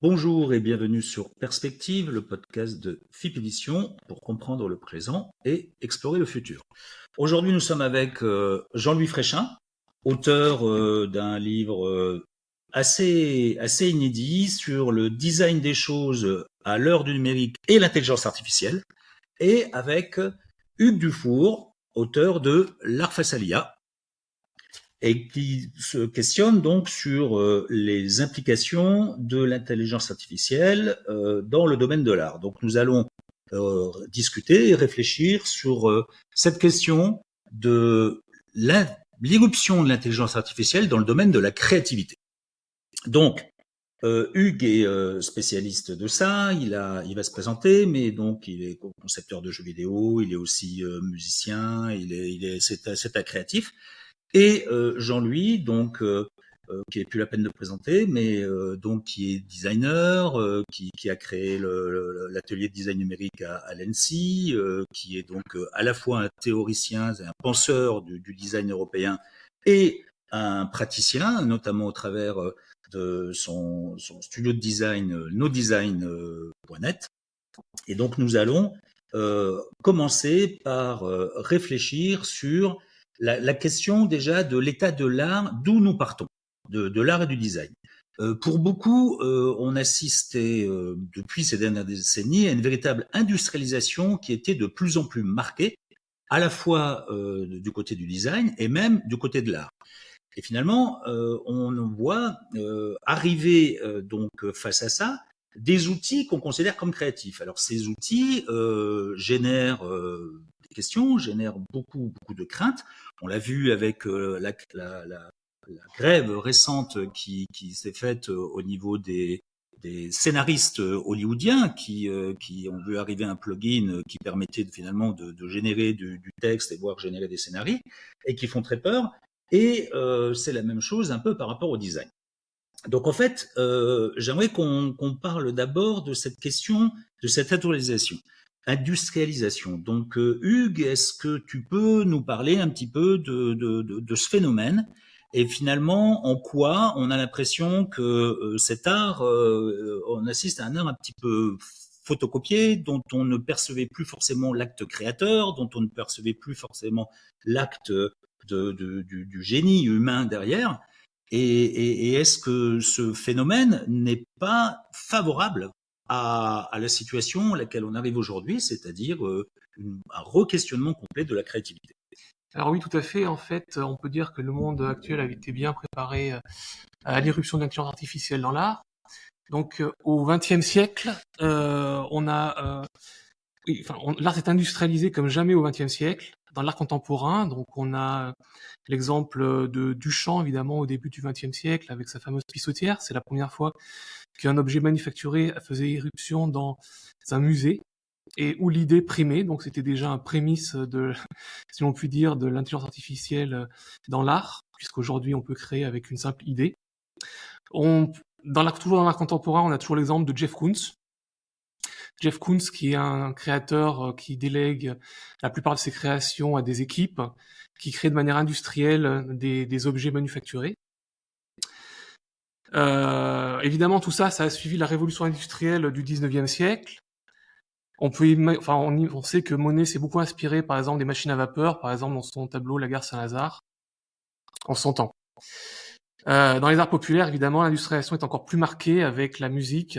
Bonjour et bienvenue sur Perspective, le podcast de FIP Édition pour comprendre le présent et explorer le futur. Aujourd'hui, nous sommes avec Jean-Louis Fréchin, auteur d'un livre assez inédit sur le design des choses à l'heure du numérique et l'intelligence artificielle, et avec Hugues Dufour, auteur de L'art face à l'IA, et qui se questionne donc sur les implications de l'intelligence artificielle dans le domaine de l'art. Donc nous allons discuter et réfléchir sur cette question de l'irruption de l'intelligence artificielle dans le domaine de la créativité. Donc, Hugues est spécialiste de ça, il va se présenter, mais donc il est concepteur de jeux vidéo, il est aussi musicien, c'est un créatif. Et Jean-Louis, donc qui n'est plus la peine de présenter, mais donc qui est designer, qui a créé l'atelier de design numérique à l'ENSI, qui est donc à la fois un théoricien, un penseur du design européen et un praticien, notamment au travers de son studio de design, nodesign.net. Et donc nous allons commencer par réfléchir sur la question déjà de l'état de l'art, d'où nous partons, de l'art et du design. Pour beaucoup, on assistait depuis ces dernières décennies à une véritable industrialisation qui était de plus en plus marquée, à la fois du côté du design et même du côté de l'art. Et finalement, on voit arriver donc face à ça des outils qu'on considère comme créatifs. Alors ces outils génèrent des questions, génèrent beaucoup de craintes. On l'a vu avec la grève récente qui s'est faite au niveau des scénaristes hollywoodiens qui ont vu arriver un plugin qui permettait finalement de générer du texte et voire générer des scénarios et qui font très peur. Et c'est la même chose un peu par rapport au design. Donc en fait, j'aimerais qu'on parle d'abord de cette question, de cette industrialisation. Donc Hugues, est-ce que tu peux nous parler un petit peu de ce phénomène et finalement en quoi on a l'impression que cet art, on assiste à un art un petit peu photocopié, dont on ne percevait plus forcément l'acte créateur, dont on ne percevait plus forcément l'acte du génie humain derrière. Et est-ce que ce phénomène n'est pas favorable à la situation à laquelle on arrive aujourd'hui, c'est-à-dire un re-questionnement complet de la créativité? Alors oui, tout à fait. En fait, on peut dire que le monde actuel avait été bien préparé à l'irruption de l'intelligence artificielle dans l'art. Donc, au XXe siècle, l'art s'est industrialisé comme jamais au XXe siècle. Dans l'art contemporain, donc on a l'exemple de Duchamp, évidemment, au début du XXe siècle, avec sa fameuse pissotière. C'est la première fois qu'un objet manufacturé faisait irruption dans un musée et où l'idée primait. Donc c'était déjà un prémisse de, si l'on peut dire, de l'intelligence artificielle dans l'art, puisqu'aujourd'hui on peut créer avec une simple idée. Toujours dans l'art contemporain, on a toujours l'exemple de Jeff Koons. Jeff Koons, qui est un créateur qui délègue la plupart de ses créations à des équipes, qui créent de manière industrielle des objets manufacturés. Évidemment, tout ça a suivi la révolution industrielle du 19e siècle. On sait que Monet s'est beaucoup inspiré, par exemple, des machines à vapeur, par exemple, dans son tableau La gare Saint-Lazare, en son temps. Dans les arts populaires, évidemment, l'industrialisation est encore plus marquée avec la musique,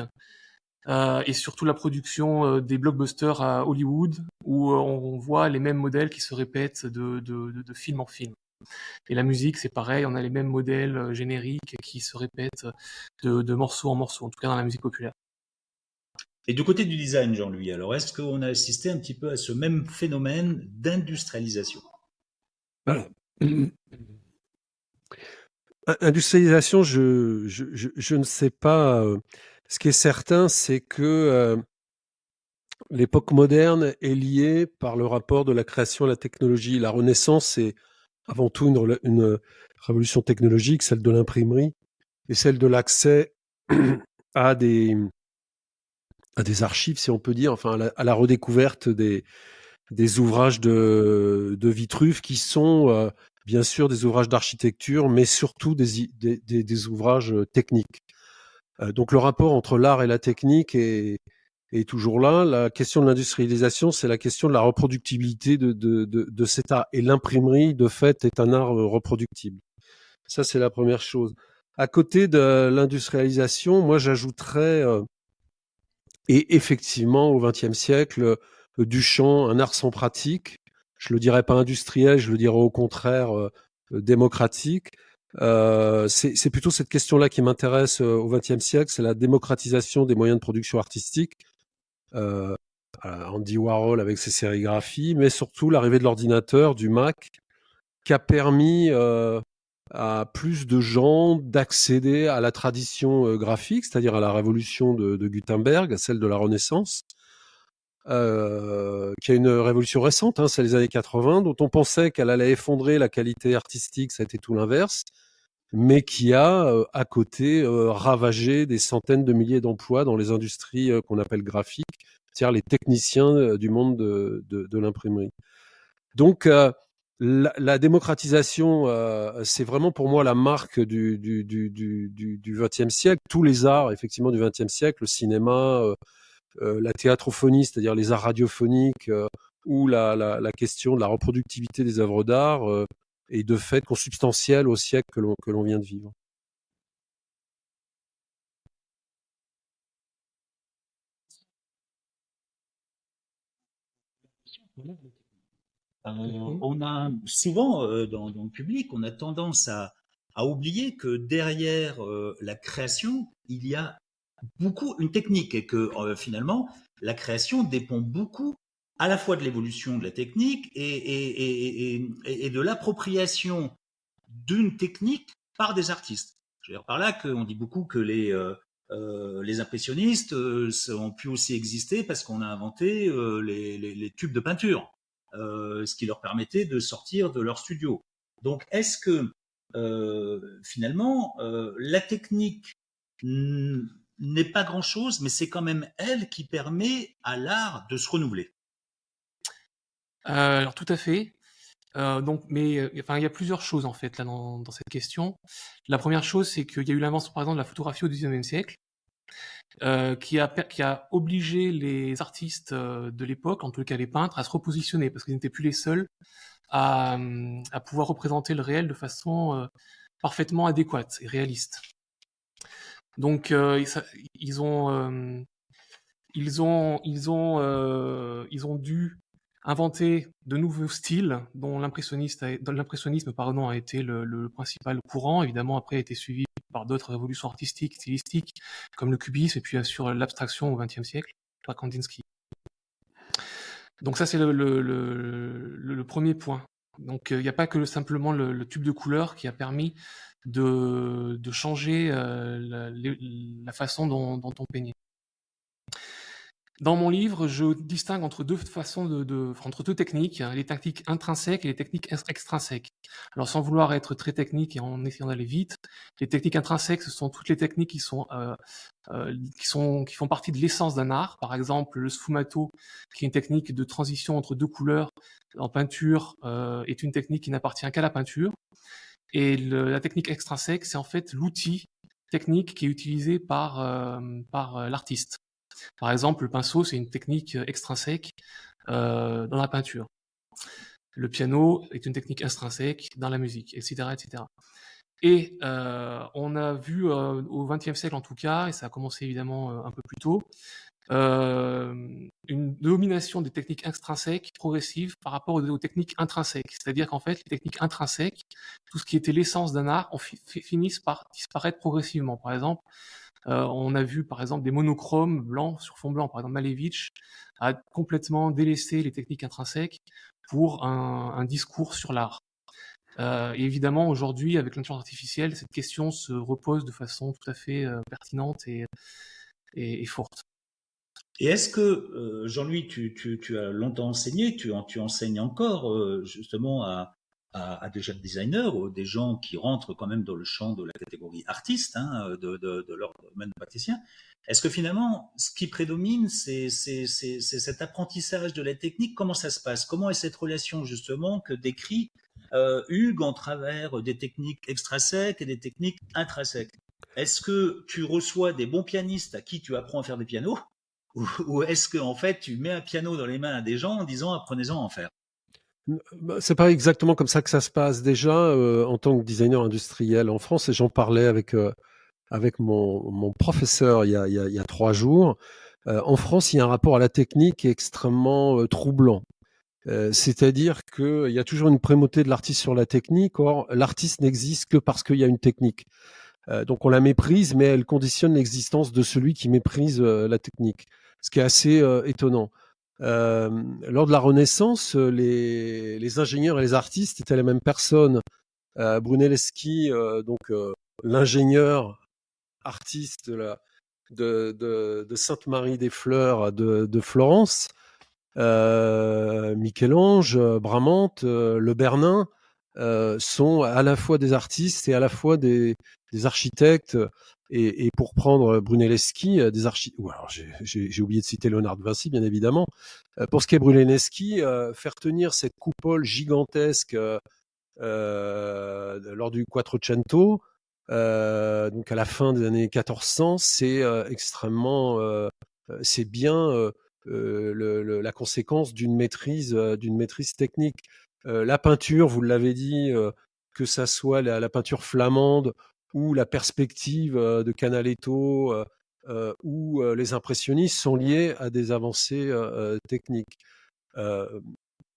et surtout la production des blockbusters à Hollywood, où on voit les mêmes modèles qui se répètent de film en film. Et la musique, c'est pareil, on a les mêmes modèles génériques qui se répètent de morceau en morceau, en tout cas dans la musique populaire. Et du côté du design, Jean-Louis, alors est-ce qu'on a assisté un petit peu à ce même phénomène d'industrialisation? Voilà. Industrialisation, je ne sais pas. Ce qui est certain, c'est que l'époque moderne est liée par le rapport de la création à la technologie. La Renaissance est avant tout une révolution technologique, celle de l'imprimerie et celle de l'accès à des archives, si on peut dire, enfin à la redécouverte des ouvrages de Vitruve qui sont bien sûr des ouvrages d'architecture, mais surtout des ouvrages techniques. Donc le rapport entre l'art et la technique est toujours là. La question de l'industrialisation, c'est la question de la reproductibilité de cet art. Et l'imprimerie, de fait, est un art reproductible. Ça, c'est la première chose. À côté de l'industrialisation, moi, j'ajouterais, et effectivement, au XXe siècle, Duchamp, un art sans pratique. Je le dirais pas industriel, je le dirais au contraire démocratique. C'est plutôt cette question-là qui m'intéresse au XXe siècle, c'est la démocratisation des moyens de production artistique. Euh, Andy Warhol avec ses sérigraphies, mais surtout l'arrivée de l'ordinateur, du Mac, qui a permis à plus de gens d'accéder à la tradition graphique, c'est-à-dire à la révolution de Gutenberg, à celle de la Renaissance, qui est une révolution récente, c'est les années 80, dont on pensait qu'elle allait effondrer la qualité artistique, ça a été tout l'inverse, mais qui a à côté ravagé des centaines de milliers d'emplois dans les industries qu'on appelle graphiques, c'est-à-dire les techniciens du monde de l'imprimerie. Donc la démocratisation, c'est vraiment pour moi la marque du XXe siècle. Tous les arts, effectivement, du XXe siècle, le cinéma, la théâtrophonie, c'est-à-dire les arts radiophoniques, ou la question de la reproductivité des œuvres d'art, est de fait consubstantielle au siècle que l'on vient de vivre. On a souvent dans le public, on a tendance à oublier que derrière la création, il y a beaucoup une technique et que finalement la création dépend beaucoup à la fois de l'évolution de la technique et de l'appropriation d'une technique par des artistes. Je veux dire par là qu'on dit beaucoup que les impressionnistes ont pu aussi exister parce qu'on a inventé les tubes de peinture, ce qui leur permettait de sortir de leur studio. Donc, est-ce que finalement, la technique n'est pas grand-chose, mais c'est quand même elle qui permet à l'art de se renouveler? Alors tout à fait. Il y a plusieurs choses en fait là dans cette question. La première chose, c'est qu'il y a eu l'invention par exemple de la photographie au XIXe siècle, qui a obligé les artistes de l'époque, en tout cas les peintres, à se repositionner parce qu'ils n'étaient plus les seuls à pouvoir représenter le réel de façon parfaitement adéquate et réaliste. Donc ils ont dû inventer de nouveaux styles dont l'impressionnisme a été le principal courant. Évidemment, après a été suivi par d'autres révolutions artistiques, stylistiques, comme le cubisme et puis bien sûr l'abstraction au XXe siècle, par Kandinsky. Donc ça c'est le premier point. Donc il n'y a pas que simplement le tube de couleur qui a permis de changer la façon dont on peignait. Dans mon livre, je distingue entre deux façons entre deux techniques, les techniques intrinsèques et les techniques extrinsèques. Alors, sans vouloir être très technique et en essayant d'aller vite, les techniques intrinsèques, ce sont toutes les techniques qui font partie de l'essence d'un art. Par exemple, le sfumato, qui est une technique de transition entre deux couleurs en peinture, est une technique qui n'appartient qu'à la peinture. Et la technique extrinsèque, c'est en fait l'outil technique qui est utilisé par l'artiste. Par exemple, le pinceau, c'est une technique extrinsèque dans la peinture. Le piano est une technique extrinsèque dans la musique, etc., etc. Et on a vu au XXe siècle en tout cas, et ça a commencé évidemment un peu plus tôt, une domination des techniques extrinsèques progressives par rapport aux techniques intrinsèques. C'est-à-dire qu'en fait, les techniques intrinsèques, tout ce qui était l'essence d'un art, finissent par disparaître progressivement. Par exemple, on a vu par exemple des monochromes blancs sur fond blanc. Par exemple, Malevich a complètement délaissé les techniques intrinsèques pour un discours sur l'art. Et évidemment, aujourd'hui, avec l'intelligence artificielle, cette question se repose de façon tout à fait pertinente et forte. Et est-ce que, Jean-Louis, tu as longtemps enseigné, tu enseignes encore justement à des jeunes designers, ou des gens qui rentrent quand même dans le champ de la catégorie artiste, de leur domaine de praticien. Est-ce que finalement, ce qui prédomine, c'est cet apprentissage de la technique? Comment ça se passe? Comment est cette relation justement que décrit Hugues en travers des techniques extrinsèques et des techniques intrinsèques? est-ce que tu reçois des bons pianistes à qui tu apprends à faire des pianos, ou est-ce que en fait tu mets un piano dans les mains à des gens en disant apprenez-en à en faire? C'est pas exactement comme ça que ça se passe. Déjà, en tant que designer industriel en France, et j'en parlais avec mon professeur il y a 3 jours, en France, il y a un rapport à la technique qui est extrêmement troublant. C'est-à-dire qu'il y a toujours une primauté de l'artiste sur la technique. Or, l'artiste n'existe que parce qu'il y a une technique. Donc on la méprise, mais elle conditionne l'existence de celui qui méprise la technique, ce qui est assez étonnant. Lors de la Renaissance, les ingénieurs et les artistes étaient les mêmes personnes. Brunelleschi, l'ingénieur artiste de Sainte-Marie-des-Fleurs de Florence, Michel-Ange, Bramante, Le Bernin, sont à la fois des artistes et à la fois des architectes. Et pour prendre Brunelleschi, des architectes. Alors j'ai oublié de citer Léonard de Vinci, bien évidemment. Pour ce qui est Brunelleschi, faire tenir cette coupole gigantesque lors du Quattrocento, donc à la fin des années 1400, c'est extrêmement, c'est bien la conséquence d'une maîtrise technique. La peinture, vous l'avez dit, que ça soit la peinture flamande ou la perspective de Canaletto ou les impressionnistes sont liés à des avancées techniques.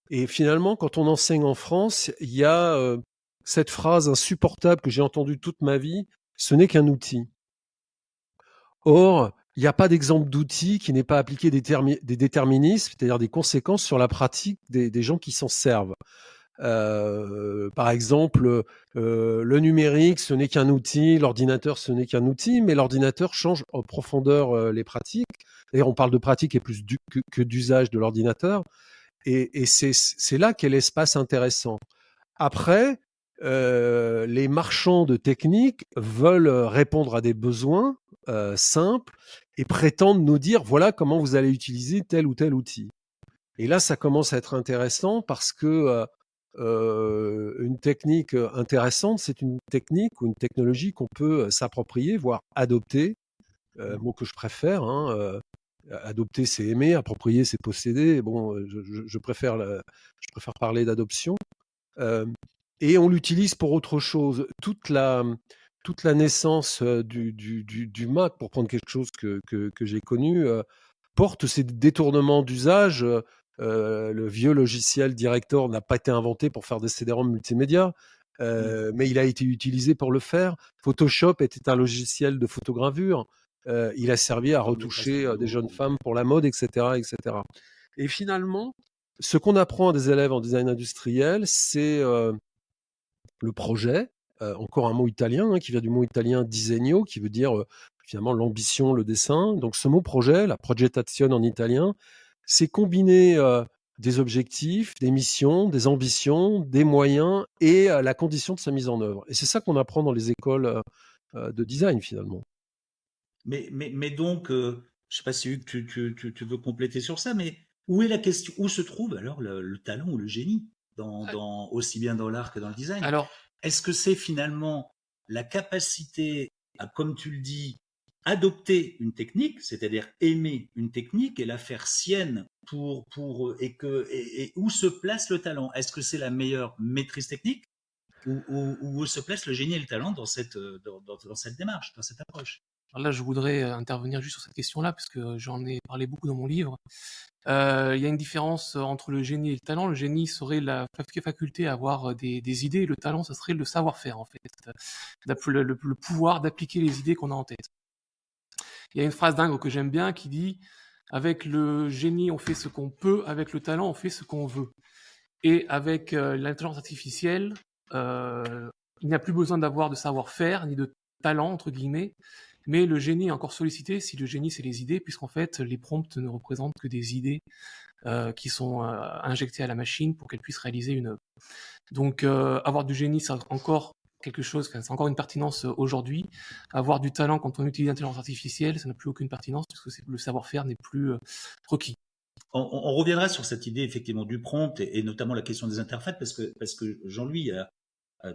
Et finalement, quand on enseigne en France, il y a cette phrase insupportable que j'ai entendue toute ma vie, ce n'est qu'un outil. Or, il n'y a pas d'exemple d'outil qui n'ait pas appliqué des déterminismes, c'est-à-dire des conséquences sur la pratique des gens qui s'en servent. Par exemple, le numérique, ce n'est qu'un outil, l'ordinateur, ce n'est qu'un outil, mais l'ordinateur change en profondeur les pratiques. D'ailleurs, on parle de pratique et plus que d'usage de l'ordinateur. Et c'est là qu'est l'espace intéressant. Après, les marchands de technique veulent répondre à des besoins simples et prétendent nous dire voilà comment vous allez utiliser tel ou tel outil. Et là, ça commence à être intéressant parce que une technique intéressante, c'est une technique ou une technologie qu'on peut s'approprier, voire adopter, mot que je préfère. Adopter, c'est aimer, approprier, c'est posséder. Bon, je préfère parler d'adoption. Et on l'utilise pour autre chose. Toute la naissance du Mac, pour prendre quelque chose que j'ai connu, porte ces détournements d'usage. Le vieux logiciel Director n'a pas été inventé pour faire des CD-ROM multimédia, mais il a été utilisé pour le faire. Photoshop était un logiciel de photogravure. Il a servi à retoucher des jeunes femmes pour la mode, etc., etc. Et finalement, ce qu'on apprend à des élèves en design industriel, c'est le projet, encore un mot italien, qui vient du mot italien disegno, qui veut dire finalement l'ambition, le dessin. Donc ce mot projet, la progettazione en italien, c'est combiner des objectifs, des missions, des ambitions, des moyens et la condition de sa mise en œuvre. Et c'est ça qu'on apprend dans les écoles de design finalement. Mais donc, je ne sais pas si Hugues, tu veux compléter sur ça, mais où est la question, où se trouve alors le talent ou le génie aussi bien dans l'art que dans le design? Alors, Est-ce que c'est finalement la capacité à, comme tu le dis, adopter une technique, c'est-à-dire aimer une technique et la faire sienne et où se place le talent? Est-ce que c'est la meilleure maîtrise technique où se place le génie et le talent dans cette démarche, dans cette approche? alors là, je voudrais intervenir juste sur cette question-là, parce que j'en ai parlé beaucoup dans mon livre. Il y a une différence entre le génie et le talent. Le génie serait la faculté à avoir des idées, le talent, ça serait le savoir-faire, en fait. Le pouvoir d'appliquer les idées qu'on a en tête. Il y a une phrase dingue que j'aime bien qui dit « Avec le génie, on fait ce qu'on peut, avec le talent, on fait ce qu'on veut ». Et avec l'intelligence artificielle, il n'y a plus besoin d'avoir de savoir-faire, ni de talent, entre guillemets, mais le génie est encore sollicité si le génie, c'est les idées, puisqu'en fait, les prompts ne représentent que des idées qui sont injectées à la machine pour qu'elle puisse réaliser une œuvre. Donc, avoir du génie, c'est encore quelque chose, c'est encore une pertinence aujourd'hui. Avoir du talent quand on utilise l'intelligence artificielle, ça n'a plus aucune pertinence, puisque le savoir-faire n'est plus requis. On reviendra sur cette idée effectivement du prompt et notamment la question des interfaces parce que Jean-Louis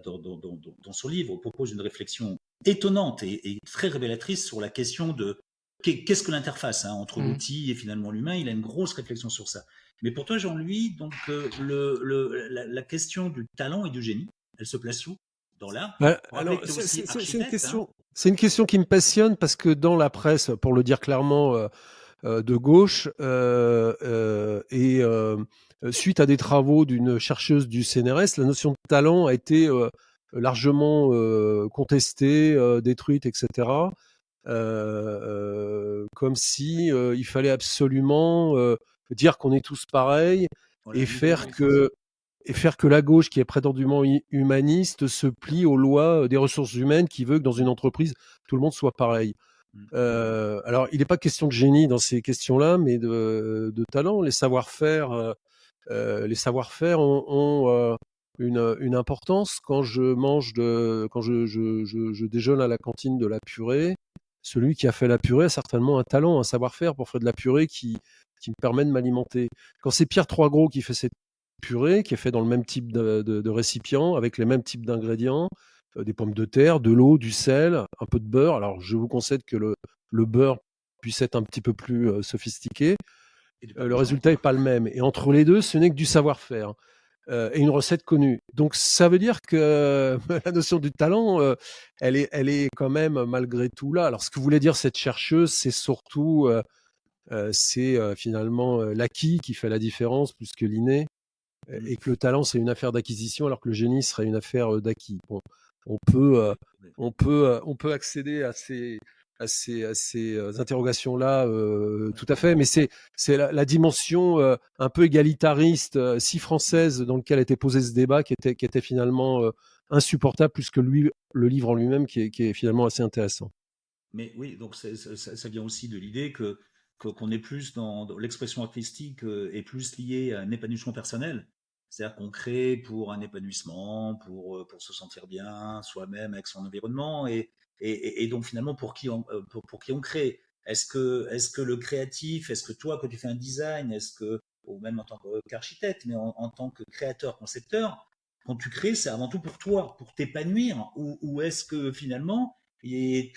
dans son livre propose une réflexion étonnante et très révélatrice sur la question de qu'est-ce que l'interface entre l'outil et finalement l'humain. Il a une grosse réflexion sur ça. Mais pour toi, Jean-Louis, donc la question du talent et du génie, elle se place où dans l'art? Alors, c'est une question qui me passionne parce que dans la presse, pour le dire clairement, de gauche, et suite à des travaux d'une chercheuse du CNRS, la notion de talent a été largement contestée, détruite, etc. Comme si il fallait absolument dire qu'on est tous pareils et faire que la gauche, qui est prétendument humaniste, se plie aux lois des ressources humaines qui veut que dans une entreprise, tout le monde soit pareil. Alors, il n'est pas question de génie dans ces questions-là, mais de talent. Les savoir-faire ont une importance. Quand je déjeune à la cantine de la purée, celui qui a fait la purée a certainement un talent, un savoir-faire pour faire de la purée qui me permet de m'alimenter. Quand c'est Pierre Troisgros qui fait cette purée, qui est fait dans le même type de récipient, avec les mêmes types d'ingrédients, des pommes de terre, de l'eau, du sel, un peu de beurre. Alors, je vous concède que le beurre puisse être un petit peu plus sophistiqué. Le résultat n'est pas le même. Et entre les deux, ce n'est que du savoir-faire et une recette connue. Donc, ça veut dire que la notion du talent, elle est quand même malgré tout là. Alors, ce que voulait dire cette chercheuse, c'est surtout finalement l'acquis qui fait la différence plus que l'inné, et que le talent, c'est une affaire d'acquisition, alors que le génie serait une affaire d'acquis. Bon, on peut accéder à ces interrogations-là, tout à fait, mais c'est la dimension un peu égalitariste, si française, dans laquelle était posé ce débat, qui était finalement insupportable, plus que le livre en lui-même, qui est finalement assez intéressant. Mais oui, donc ça vient aussi de l'idée qu'on est plus dans l'expression artistique est plus liée à un épanouissement personnel. C'est-à-dire qu'on crée pour un épanouissement, pour se sentir bien soi-même avec son environnement, et donc finalement pour qui on crée. Est-ce que le créatif, est-ce que toi quand tu fais un design, ou même en tant qu'architecte, mais en tant que créateur, concepteur, quand tu crées, c'est avant tout pour toi, pour t'épanouir, ou est-ce que finalement tu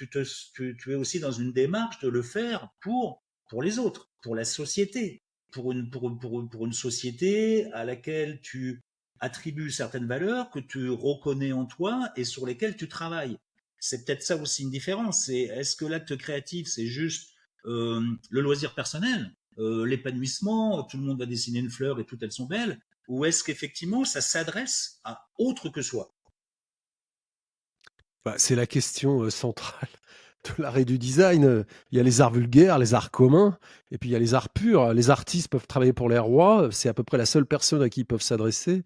es aussi dans une démarche de le faire pour les autres, pour la société, pour une société à laquelle tu attribues certaines valeurs que tu reconnais en toi et sur lesquelles tu travailles. C'est peut-être ça aussi une différence. Est-ce que l'acte créatif, c'est juste le loisir personnel, l'épanouissement, tout le monde va dessiner une fleur et toutes elles sont belles, ou est-ce qu'effectivement ça s'adresse à autre que soi? C'est la question centrale de l'art et du design. Il y a les arts vulgaires, les arts communs, et puis il y a les arts purs. Les artistes peuvent travailler pour les rois, c'est à peu près la seule personne à qui ils peuvent s'adresser.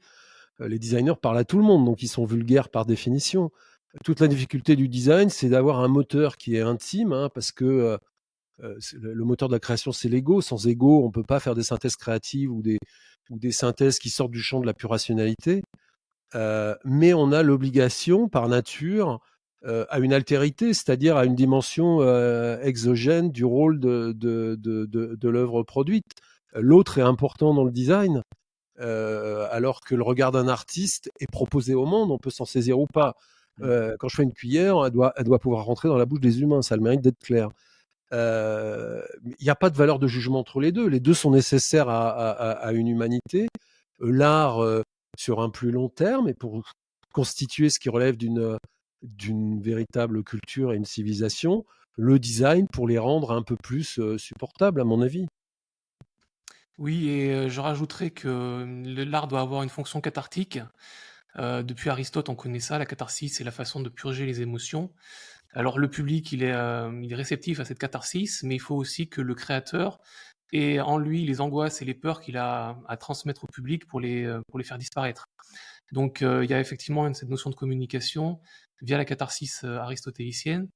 Les designers parlent à tout le monde, donc ils sont vulgaires par définition. Toute la difficulté du design, c'est d'avoir un moteur qui est intime, parce que le moteur de la création, c'est l'ego. Sans ego, on ne peut pas faire des synthèses créatives ou des synthèses qui sortent du champ de la pure rationalité. Mais on a l'obligation, par nature, à une altérité, c'est-à-dire à une dimension exogène du rôle de l'œuvre produite. L'autre est important dans le design, alors que le regard d'un artiste est proposé au monde, on peut s'en saisir ou pas. Quand je fais une cuillère, elle doit pouvoir rentrer dans la bouche des humains, ça a le mérite d'être clair. Il n'y a pas de valeur de jugement entre les deux. Les deux sont nécessaires à une humanité. L'art, sur un plus long terme, et pour constituer ce qui relève d'une véritable culture et une civilisation, le design pour les rendre un peu plus supportables, à mon avis. Oui, et je rajouterais que l'art doit avoir une fonction cathartique. Depuis Aristote, on connaît ça, la catharsis, c'est la façon de purger les émotions. Alors le public, il est réceptif à cette catharsis, mais il faut aussi que le créateur ait en lui les angoisses et les peurs qu'il a à transmettre au public pour les faire disparaître. Donc il y a effectivement cette notion de communication via la catharsis aristotélicienne.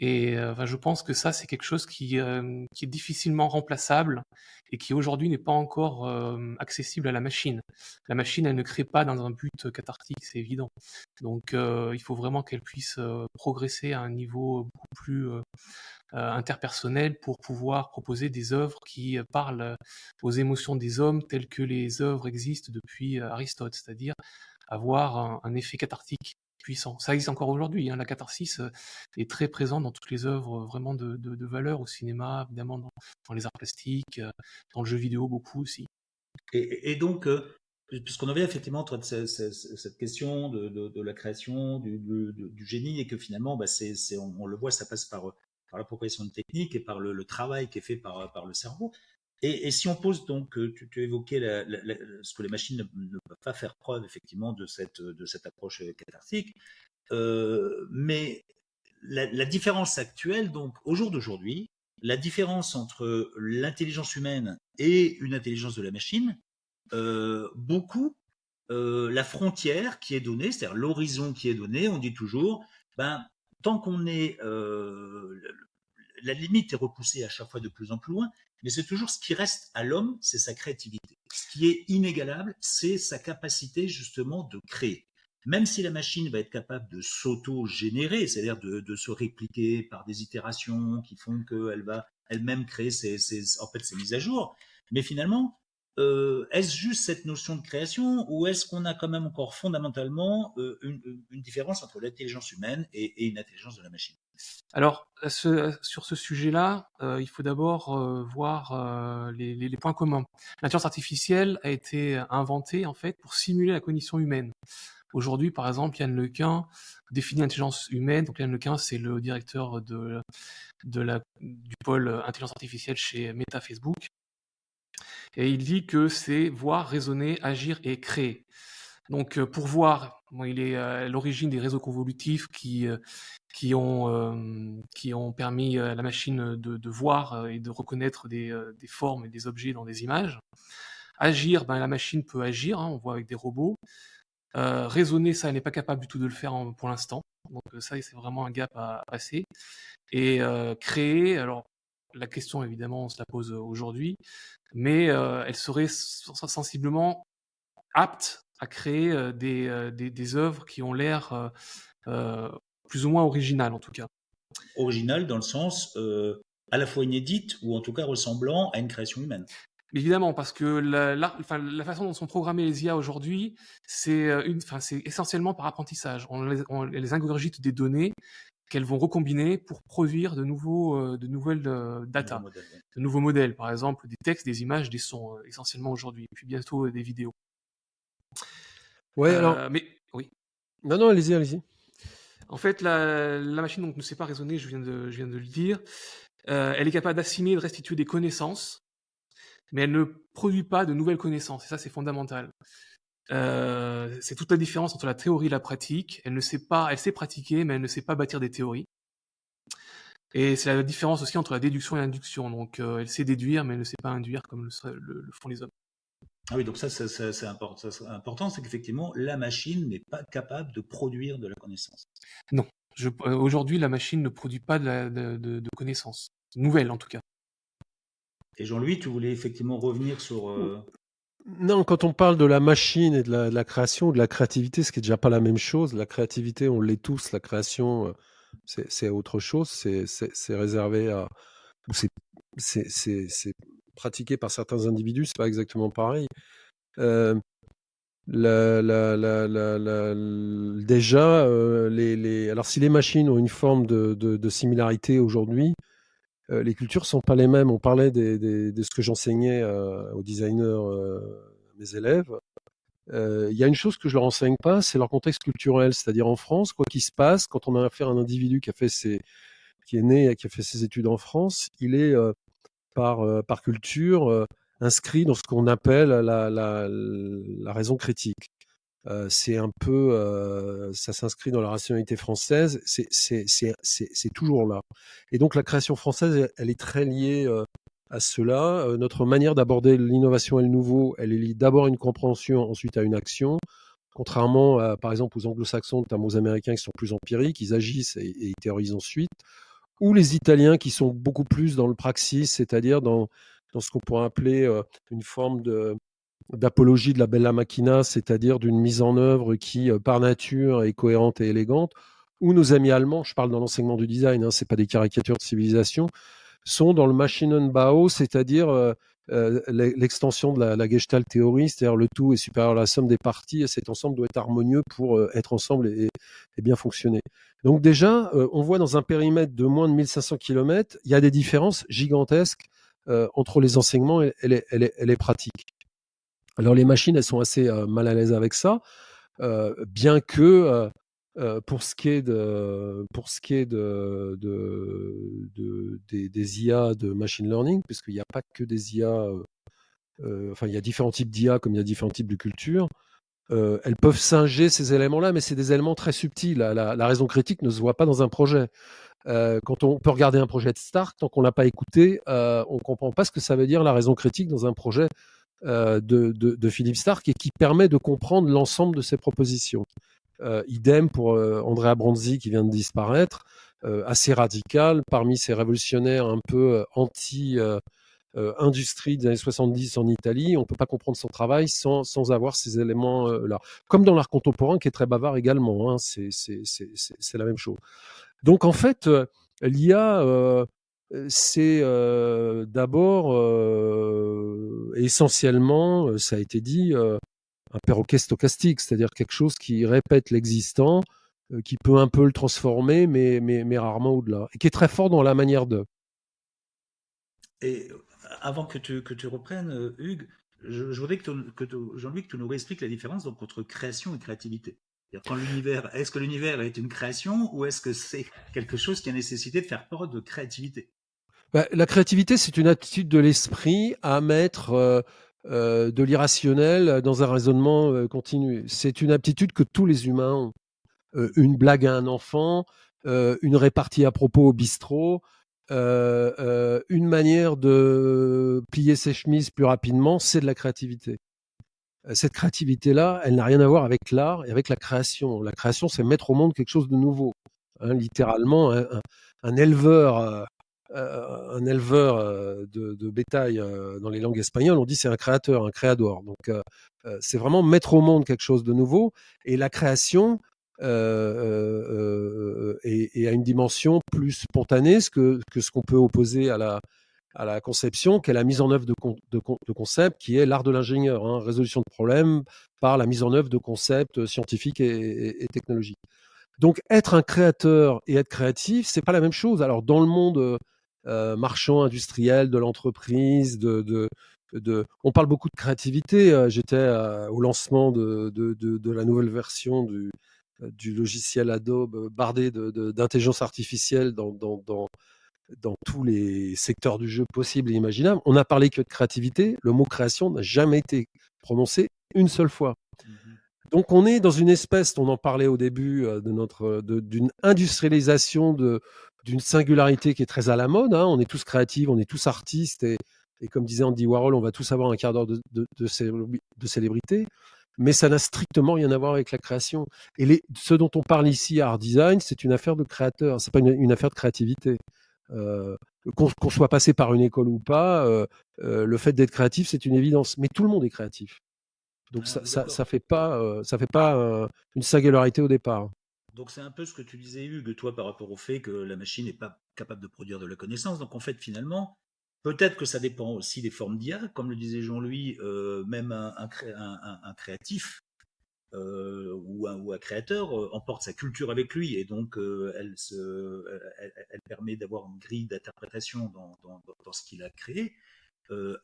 Et je pense que ça, c'est quelque chose qui est difficilement remplaçable et qui aujourd'hui n'est pas encore accessible à la machine. La machine, elle ne crée pas dans un but cathartique, c'est évident. Donc il faut vraiment qu'elle puisse progresser à un niveau beaucoup plus interpersonnel pour pouvoir proposer des œuvres qui parlent aux émotions des hommes telles que les œuvres existent depuis Aristote, c'est-à-dire avoir un effet cathartique. puissant. Ça existe encore aujourd'hui, hein. La catharsis est très présente dans toutes les œuvres vraiment de valeur au cinéma, évidemment dans les arts plastiques, dans le jeu vidéo beaucoup aussi. Et donc, puisqu'on avait effectivement cette question de la création, du génie, et que finalement, bah, on le voit, ça passe par l'appropriation de techniques et par le travail qui est fait par le cerveau. Et si on pose donc, tu évoquais ce que les machines ne peuvent pas faire preuve effectivement de cette approche cathartique, mais la différence actuelle, donc au jour d'aujourd'hui, la différence entre l'intelligence humaine et une intelligence de la machine, beaucoup la frontière qui est donnée, c'est-à-dire l'horizon qui est donné, on dit toujours, ben, tant qu'on est, la limite est repoussée à chaque fois de plus en plus loin, mais c'est toujours ce qui reste à l'homme, c'est sa créativité. Ce qui est inégalable, c'est sa capacité justement de créer. Même si la machine va être capable de s'auto-générer, c'est-à-dire de se répliquer par des itérations qui font qu'elle va elle-même créer ses mises à jour, mais finalement, est-ce juste cette notion de création ou est-ce qu'on a quand même encore fondamentalement une différence entre l'intelligence humaine et une intelligence de la machine? Alors, sur ce sujet-là, il faut d'abord voir les points communs. L'intelligence artificielle a été inventée en fait pour simuler la cognition humaine. Aujourd'hui, par exemple, Yann Lequin définit l'intelligence humaine. Donc Yann Lequin, c'est le directeur du pôle intelligence artificielle chez Meta Facebook. Et il dit que c'est voir, raisonner, agir et créer. Donc pour voir, il est à l'origine des réseaux convolutifs qui ont permis à la machine de voir et de reconnaître des formes et des objets dans des images. Agir, la machine peut agir, hein, on voit avec des robots. Raisonner, ça, elle n'est pas capable du tout de le faire pour l'instant. Donc ça, c'est vraiment un gap à passer. Et créer, alors la question, évidemment, on se la pose aujourd'hui, mais elle serait sensiblement apte à créer des œuvres qui ont l'air plus ou moins originales, en tout cas. Originales dans le sens à la fois inédite ou en tout cas ressemblant à une création humaine. Évidemment, parce que la façon dont sont programmées les IA aujourd'hui, c'est essentiellement par apprentissage. On les ingurgite des données qu'elles vont recombiner pour produire de nouvelles data, de nouveaux modèles, par exemple des textes, des images, des sons, essentiellement aujourd'hui, et puis bientôt des vidéos. Ouais, alors. Mais oui. Non, allez-y. En fait, la machine donc ne sait pas raisonner, je viens de le dire. Elle est capable d'assimiler et de restituer des connaissances, mais elle ne produit pas de nouvelles connaissances. Et ça, c'est fondamental. C'est toute la différence entre la théorie et la pratique. Elle sait pratiquer, mais elle ne sait pas bâtir des théories. Et c'est la différence aussi entre la déduction et l'induction. Donc, elle sait déduire, mais elle ne sait pas induire comme le font les hommes. Ah oui, donc ça, c'est important, c'est qu'effectivement, la machine n'est pas capable de produire de la connaissance. Non. Aujourd'hui, la machine ne produit pas de connaissances. Nouvelles, en tout cas. Et Jean-Louis, tu voulais effectivement revenir sur... Non, quand on parle de la machine et de la création, de la créativité, ce qui est déjà pas la même chose. La créativité, on l'est tous. La création, c'est autre chose. C'est réservé à... C'est pratiqué par certains individus. C'est pas exactement pareil. Déjà, alors si les machines ont une forme de similarité aujourd'hui, les cultures sont pas les mêmes. On parlait de ce que j'enseignais aux designers, mes élèves. Il y a une chose que je leur enseigne pas, c'est leur contexte culturel. C'est-à-dire en France, quoi qu'il se passe, quand on a affaire à un individu qui est né, qui a fait ses études en France, il est par culture inscrit dans ce qu'on appelle la raison critique. C'est un peu, ça s'inscrit dans la rationalité française. C'est toujours là. Et donc la création française, elle est très liée à cela. Notre manière d'aborder l'innovation et le nouveau, elle est liée d'abord à une compréhension, ensuite à une action. Contrairement, par exemple, aux anglo-saxons, notamment aux américains qui sont plus empiriques, ils agissent et ils théorisent ensuite. Ou les Italiens qui sont beaucoup plus dans le praxis, c'est-à-dire dans ce qu'on pourrait appeler une forme d'apologie de la bella macchina, c'est-à-dire d'une mise en œuvre qui, par nature, est cohérente et élégante. Ou nos amis allemands, je parle dans l'enseignement du design, ce n'est pas des caricatures de civilisation, sont dans le Maschinenbau, c'est-à-dire l'extension de la Gestalt théorie, c'est-à-dire le tout est supérieur à la somme des parties, et cet ensemble doit être harmonieux pour être ensemble et bien fonctionner. Donc déjà, on voit dans un périmètre de moins de 1500 km, il y a des différences gigantesques entre les enseignements et les pratiques. Alors les machines, elles sont assez mal à l'aise avec ça, bien que pour ce qui est des IA de machine learning, puisqu'il n'y a pas que des IA, enfin il y a différents types d'IA comme il y a différents types de cultures, elles peuvent singer ces éléments-là, mais c'est des éléments très subtils. La raison critique ne se voit pas dans un projet. Quand on peut regarder un projet de Stark, tant qu'on l'a pas écouté, on comprend pas ce que ça veut dire la raison critique dans un projet de Philippe Stark et qui permet de comprendre l'ensemble de ses propositions. Idem pour Andrea Bronzi qui vient de disparaître, assez radical, parmi ces révolutionnaires un peu anti-industrie des années 70 en Italie. On ne peut pas comprendre son travail sans avoir ces éléments-là. Comme dans l'art contemporain qui est très bavard également, hein, c'est la même chose. Donc en fait, l'IA, c'est d'abord essentiellement, ça a été dit, un perroquet stochastique, c'est-à-dire quelque chose qui répète l'existant, qui peut un peu le transformer, mais rarement au-delà, et qui est très fort dans la manière de. Et avant que tu reprennes, Hugues, je voudrais Jean-Louis, que tu nous réexpliques la différence donc, entre création et créativité. C'est-à-dire, est-ce que l'univers est une création ou est-ce que c'est quelque chose qui a nécessité de faire preuve de créativité? La créativité, c'est une attitude de l'esprit à mettre de l'irrationnel dans un raisonnement continu. C'est une aptitude que tous les humains ont. Une blague à un enfant, une répartie à propos au bistrot, une manière de plier ses chemises plus rapidement, c'est de la créativité. Cette créativité-là, elle n'a rien à voir avec l'art et avec la création. La création, c'est mettre au monde quelque chose de nouveau. Hein, littéralement, un éleveur, de bétail dans les langues espagnoles, on dit c'est un créateur, un creador. Donc, c'est vraiment mettre au monde quelque chose de nouveau. Et la création et a une dimension plus spontanée, ce qu'on peut opposer à la conception, qui est la mise en œuvre de concepts, qui est l'art de l'ingénieur, hein, résolution de problèmes par la mise en œuvre de concepts scientifiques et technologiques. Donc, être un créateur et être créatif, c'est pas la même chose. Alors, dans le monde marchand, industriel, de l'entreprise, on parle beaucoup de créativité. J'étais au lancement de la nouvelle version du logiciel Adobe bardé d'intelligence artificielle dans tous les secteurs du jeu possibles et imaginables. On n'a parlé que de créativité. Le mot création n'a jamais été prononcé une seule fois. Mhm. Donc on est dans une espèce, on en parlait au début, d'une industrialisation d'une singularité qui est très à la mode. Hein. On est tous créatifs, on est tous artistes, et comme disait Andy Warhol, on va tous avoir un quart d'heure de célébrité. Mais ça n'a strictement rien à voir avec la création. Et ce dont on parle ici, art design, c'est une affaire de créateur, c'est pas une affaire de créativité. Qu'on soit passé par une école ou pas, le fait d'être créatif, c'est une évidence. Mais tout le monde est créatif. Donc ça fait pas une singularité au départ. Donc c'est un peu ce que tu disais, Hugues, toi, par rapport au fait que la machine n'est pas capable de produire de la connaissance. Donc en fait, finalement, peut-être que ça dépend aussi des formes d'IA. Comme le disait Jean-Louis, même un créatif ou un créateur emporte sa culture avec lui et donc elle permet d'avoir une grille d'interprétation dans ce qu'il a créé.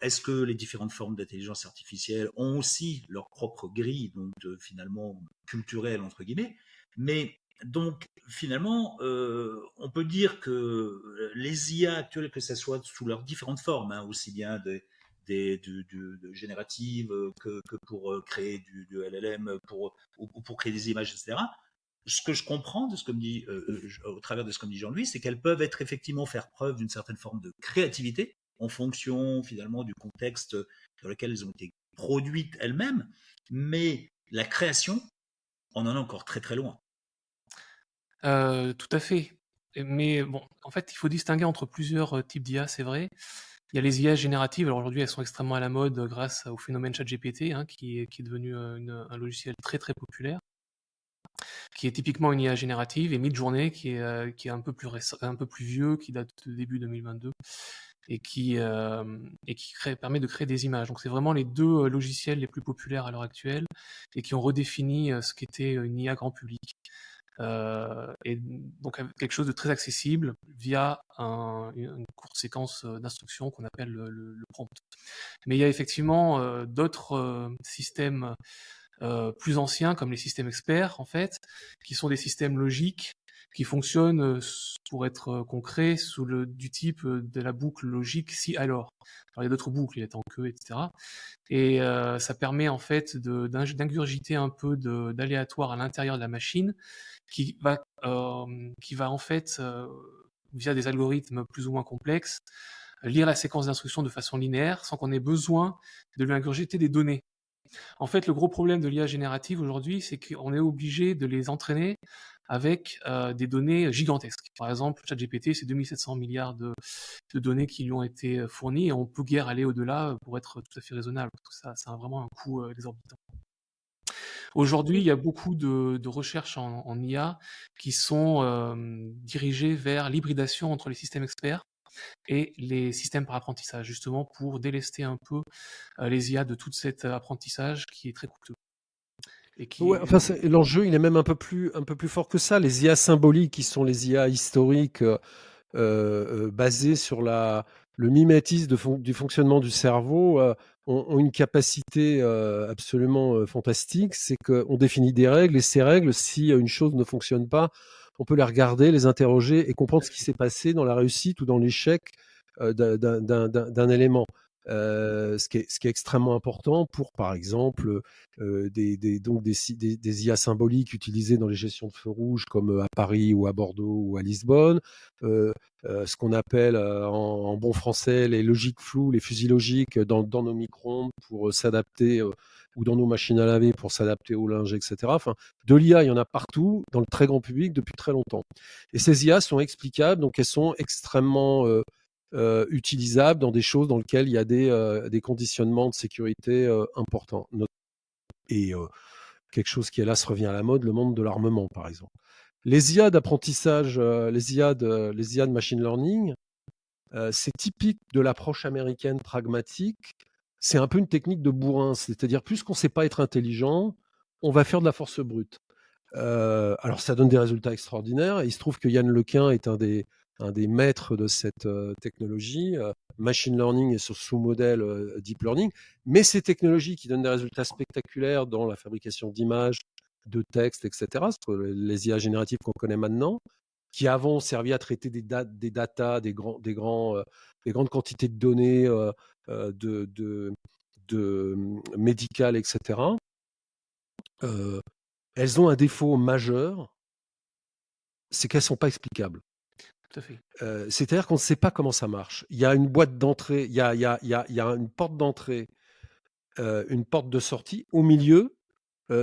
Est-ce que les différentes formes d'intelligence artificielle ont aussi leur propre grille, donc finalement culturelle entre guillemets, mais donc finalement, on peut dire que les IA actuelles, que ce soit sous leurs différentes formes, hein, aussi bien de génératives que pour créer du LLM, ou pour créer des images, etc. Ce que je comprends de ce que me dit, au travers de ce que me dit Jean-Louis, c'est qu'elles peuvent être effectivement faire preuve d'une certaine forme de créativité en fonction finalement du contexte dans lequel elles ont été produites elles-mêmes, mais la création, on en est encore très très loin. Tout à fait. Mais bon, en fait, il faut distinguer entre plusieurs types d'IA, c'est vrai. Il y a les IA génératives. Alors aujourd'hui, elles sont extrêmement à la mode grâce au phénomène ChatGPT, hein, qui est devenu un logiciel très très populaire, qui est typiquement une IA générative, et Midjourney, qui est un peu plus vieux, qui date de début 2022, et qui permet de créer des images. Donc c'est vraiment les deux logiciels les plus populaires à l'heure actuelle et qui ont redéfini ce qu'était une IA grand public. Et donc quelque chose de très accessible via une courte séquence d'instructions qu'on appelle le prompt. Mais il y a effectivement d'autres systèmes plus anciens, comme les systèmes experts, en fait, qui sont des systèmes logiques qui fonctionnent, pour être concret, du type de la boucle logique si alors. Alors il y a d'autres boucles, il y a tant que, etc. Et ça permet en fait d'ingurgiter un peu d'aléatoire à l'intérieur de la machine, qui va en fait, via des algorithmes plus ou moins complexes, lire la séquence d'instructions de façon linéaire sans qu'on ait besoin de lui ingurgiter des données. En fait, le gros problème de l'IA générative aujourd'hui, c'est qu'on est obligé de les entraîner avec des données gigantesques. Par exemple, ChatGPT, c'est 2700 milliards de données qui lui ont été fournies et on peut guère aller au-delà pour être tout à fait raisonnable. Parce que ça a vraiment un coût exorbitant. Aujourd'hui, il y a beaucoup de recherches en IA qui sont dirigées vers l'hybridation entre les systèmes experts et les systèmes par apprentissage, justement pour délester un peu les IA de tout cet apprentissage qui est très coûteux. Et qui Ouais, enfin, l'enjeu, il est même un peu plus fort que ça. Les IA symboliques, qui sont les IA historiques, basées sur le mimétisme du fonctionnement du cerveau, ont une capacité absolument fantastique. C'est qu'on définit des règles, et ces règles, si une chose ne fonctionne pas, on peut les regarder, les interroger et comprendre ce qui s'est passé dans la réussite ou dans l'échec d'un élément. Ce qui est extrêmement important pour, par exemple, des IA symboliques utilisées dans les gestions de feux rouges, comme à Paris ou à Bordeaux ou à Lisbonne. Ce qu'on appelle en bon français les logiques floues, les fusils logiques dans nos micro-ondes pour s'adapter, ou dans nos machines à laver pour s'adapter au linge, etc. Enfin, de l'IA, il y en a partout dans le très grand public depuis très longtemps. Et ces IA sont explicables, donc elles sont extrêmement utilisables dans des choses dans lesquelles il y a des conditionnements de sécurité importants. Et quelque chose qui, hélas, revient à la mode, le monde de l'armement, par exemple. Les IA d'apprentissage, les IA de machine learning, c'est typique de l'approche américaine pragmatique. C'est un peu une technique de bourrin, c'est-à-dire, puisqu'on ne sait pas être intelligent, on va faire de la force brute. Alors, ça donne des résultats extraordinaires. Il se trouve que Yann Lequin est un des maîtres de cette technologie, machine learning et sur sous-modèle deep learning. Mais ces technologies qui donnent des résultats spectaculaires dans la fabrication d'images, de textes, etc., les IA génératives qu'on connaît maintenant, qui avant ont servi à traiter des datas, des grandes quantités de données médicales, etc., elles ont un défaut majeur, c'est qu'elles ne sont pas explicables. Tout à fait. C'est-à-dire qu'on ne sait pas comment ça marche. Il y a une boîte d'entrée, il y a une porte d'entrée, une porte de sortie. Au milieu,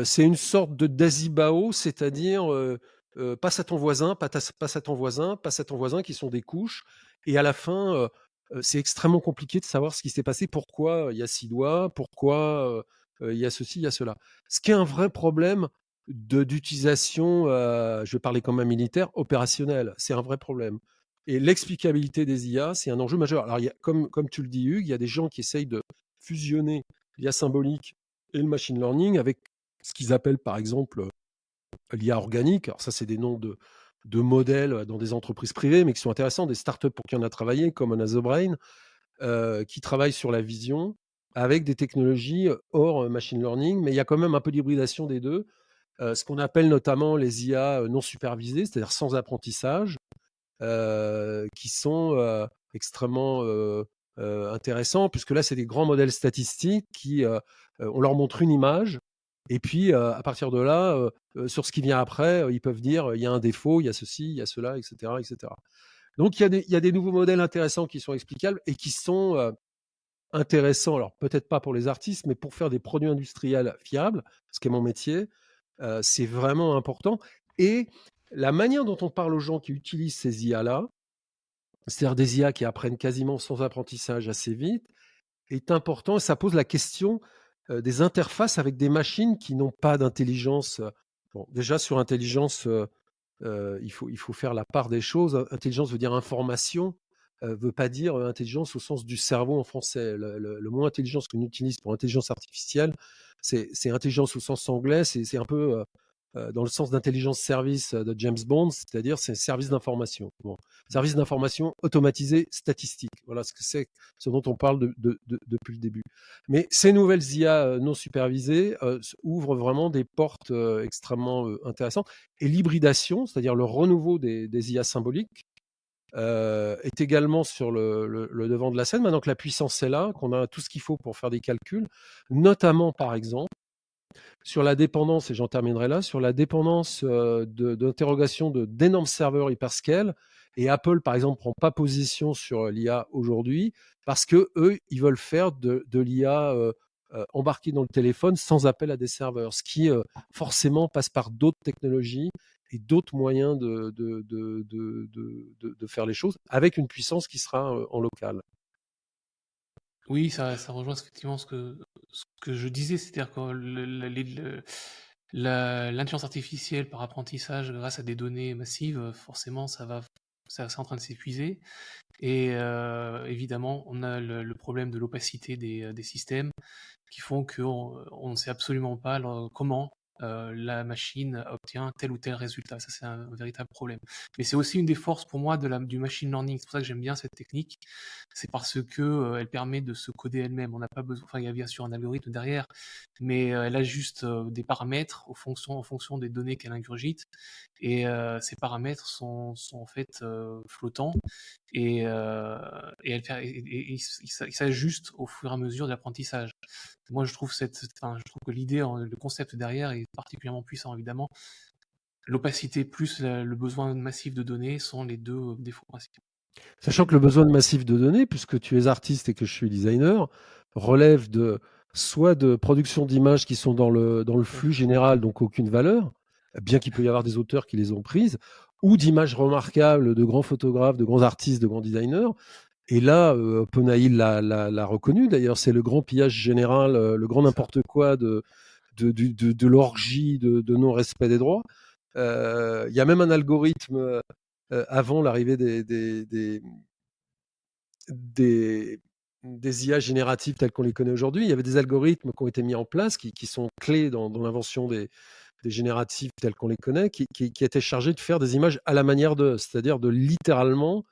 c'est une sorte de dasibao, c'est-à-dire passe à ton voisin, passe à ton voisin, passe à ton voisin, qui sont des couches. Et à la fin, c'est extrêmement compliqué de savoir ce qui s'est passé, pourquoi il y a 6 doigts, pourquoi il y a ceci, il y a cela. Ce qui est un vrai problème d'utilisation, je vais parler comme un militaire, opérationnel. C'est un vrai problème. Et l'explicabilité des IA, c'est un enjeu majeur. Alors, comme tu le dis, Hugues, il y a des gens qui essayent de fusionner l'IA symbolique et le machine learning avec ce qu'ils appellent, par exemple, l'IA organique. Alors ça, c'est des noms de modèles dans des entreprises privées, mais qui sont intéressants, des startups pour qui on a travaillé, comme Nasobrain, qui travaillent sur la vision avec des technologies hors machine learning, mais il y a quand même un peu d'hybridation des deux. Ce qu'on appelle notamment les IA non supervisées, c'est-à-dire sans apprentissage, qui sont extrêmement intéressants, puisque là, c'est des grands modèles statistiques qui, on leur montre une image, et puis à partir de là, sur ce qui vient après, ils peuvent dire il y a un défaut, il y a ceci, il y a cela, etc. etc. Donc il y a des nouveaux modèles intéressants qui sont explicables et qui sont intéressants, alors peut-être pas pour les artistes, mais pour faire des produits industriels fiables, ce qui est mon métier, c'est vraiment important. Et la manière dont on parle aux gens qui utilisent ces IA-là, c'est-à-dire des IA qui apprennent quasiment sans apprentissage assez vite, est important, et ça pose la question des interfaces avec des machines qui n'ont pas d'intelligence. Bon, déjà, sur intelligence, il faut faire la part des choses. Intelligence veut dire information. veut pas dire intelligence au sens du cerveau en français. Le mot intelligence qu'on utilise pour intelligence artificielle, c'est intelligence au sens anglais, c'est un peu dans le sens d'intelligence service de James Bond, c'est-à-dire c'est service d'information. Bon. Service d'information automatisé statistique. Voilà ce que c'est, ce dont on parle depuis le début. Mais ces nouvelles IA non supervisées ouvrent vraiment des portes extrêmement intéressantes. Et l'hybridation, c'est-à-dire le renouveau des IA symboliques, est également sur le devant de la scène. Maintenant que la puissance est là, qu'on a tout ce qu'il faut pour faire des calculs, notamment par exemple sur la dépendance, et j'en terminerai là, sur la dépendance d'interrogation d'énormes serveurs hyperscale. Et Apple, par exemple, prend pas position sur l'IA aujourd'hui parce que eux, ils veulent faire de l'IA embarquée dans le téléphone sans appel à des serveurs, ce qui forcément passe par d'autres technologies et d'autres moyens de faire les choses avec une puissance qui sera en local. Oui, ça rejoint effectivement ce que je disais, c'est-à-dire que l'intelligence artificielle par apprentissage grâce à des données massives, forcément, c'est en train de s'épuiser. Et évidemment, on a le problème de l'opacité des systèmes qui font qu'on ne sait absolument pas comment la machine obtient tel ou tel résultat. Ça, c'est un véritable problème. Mais c'est aussi une des forces pour moi du machine learning. C'est pour ça que j'aime bien cette technique. C'est parce que elle permet de se coder elle-même. On n'a pas besoin. Enfin, il y a bien sûr un algorithme derrière, mais elle ajuste des paramètres en fonction des données qu'elle ingurgite. Et ces paramètres sont en fait flottants et ils s'ajustent au fur et à mesure de l'apprentissage. Moi, je trouve que l'idée, le concept derrière est particulièrement puissant, évidemment. L'opacité plus le besoin massif de données sont les deux défauts principaux. Sachant que le besoin de massif de données, puisque tu es artiste et que je suis designer, relève soit de production d'images qui sont dans le flux général, donc aucune valeur, bien qu'il peut y avoir des auteurs qui les ont prises, ou d'images remarquables de grands photographes, de grands artistes, de grands designers. Et là, Ponaïl l'a reconnu, d'ailleurs, c'est le grand pillage général, le grand n'importe quoi de l'orgie de non-respect des droits. Il y a même un algorithme avant l'arrivée des IA génératives telles qu'on les connaît aujourd'hui. Il y avait des algorithmes qui ont été mis en place, qui sont clés dans l'invention des génératifs telles qu'on les connaît, qui étaient chargés de faire des images à la manière c'est-à-dire de littéralement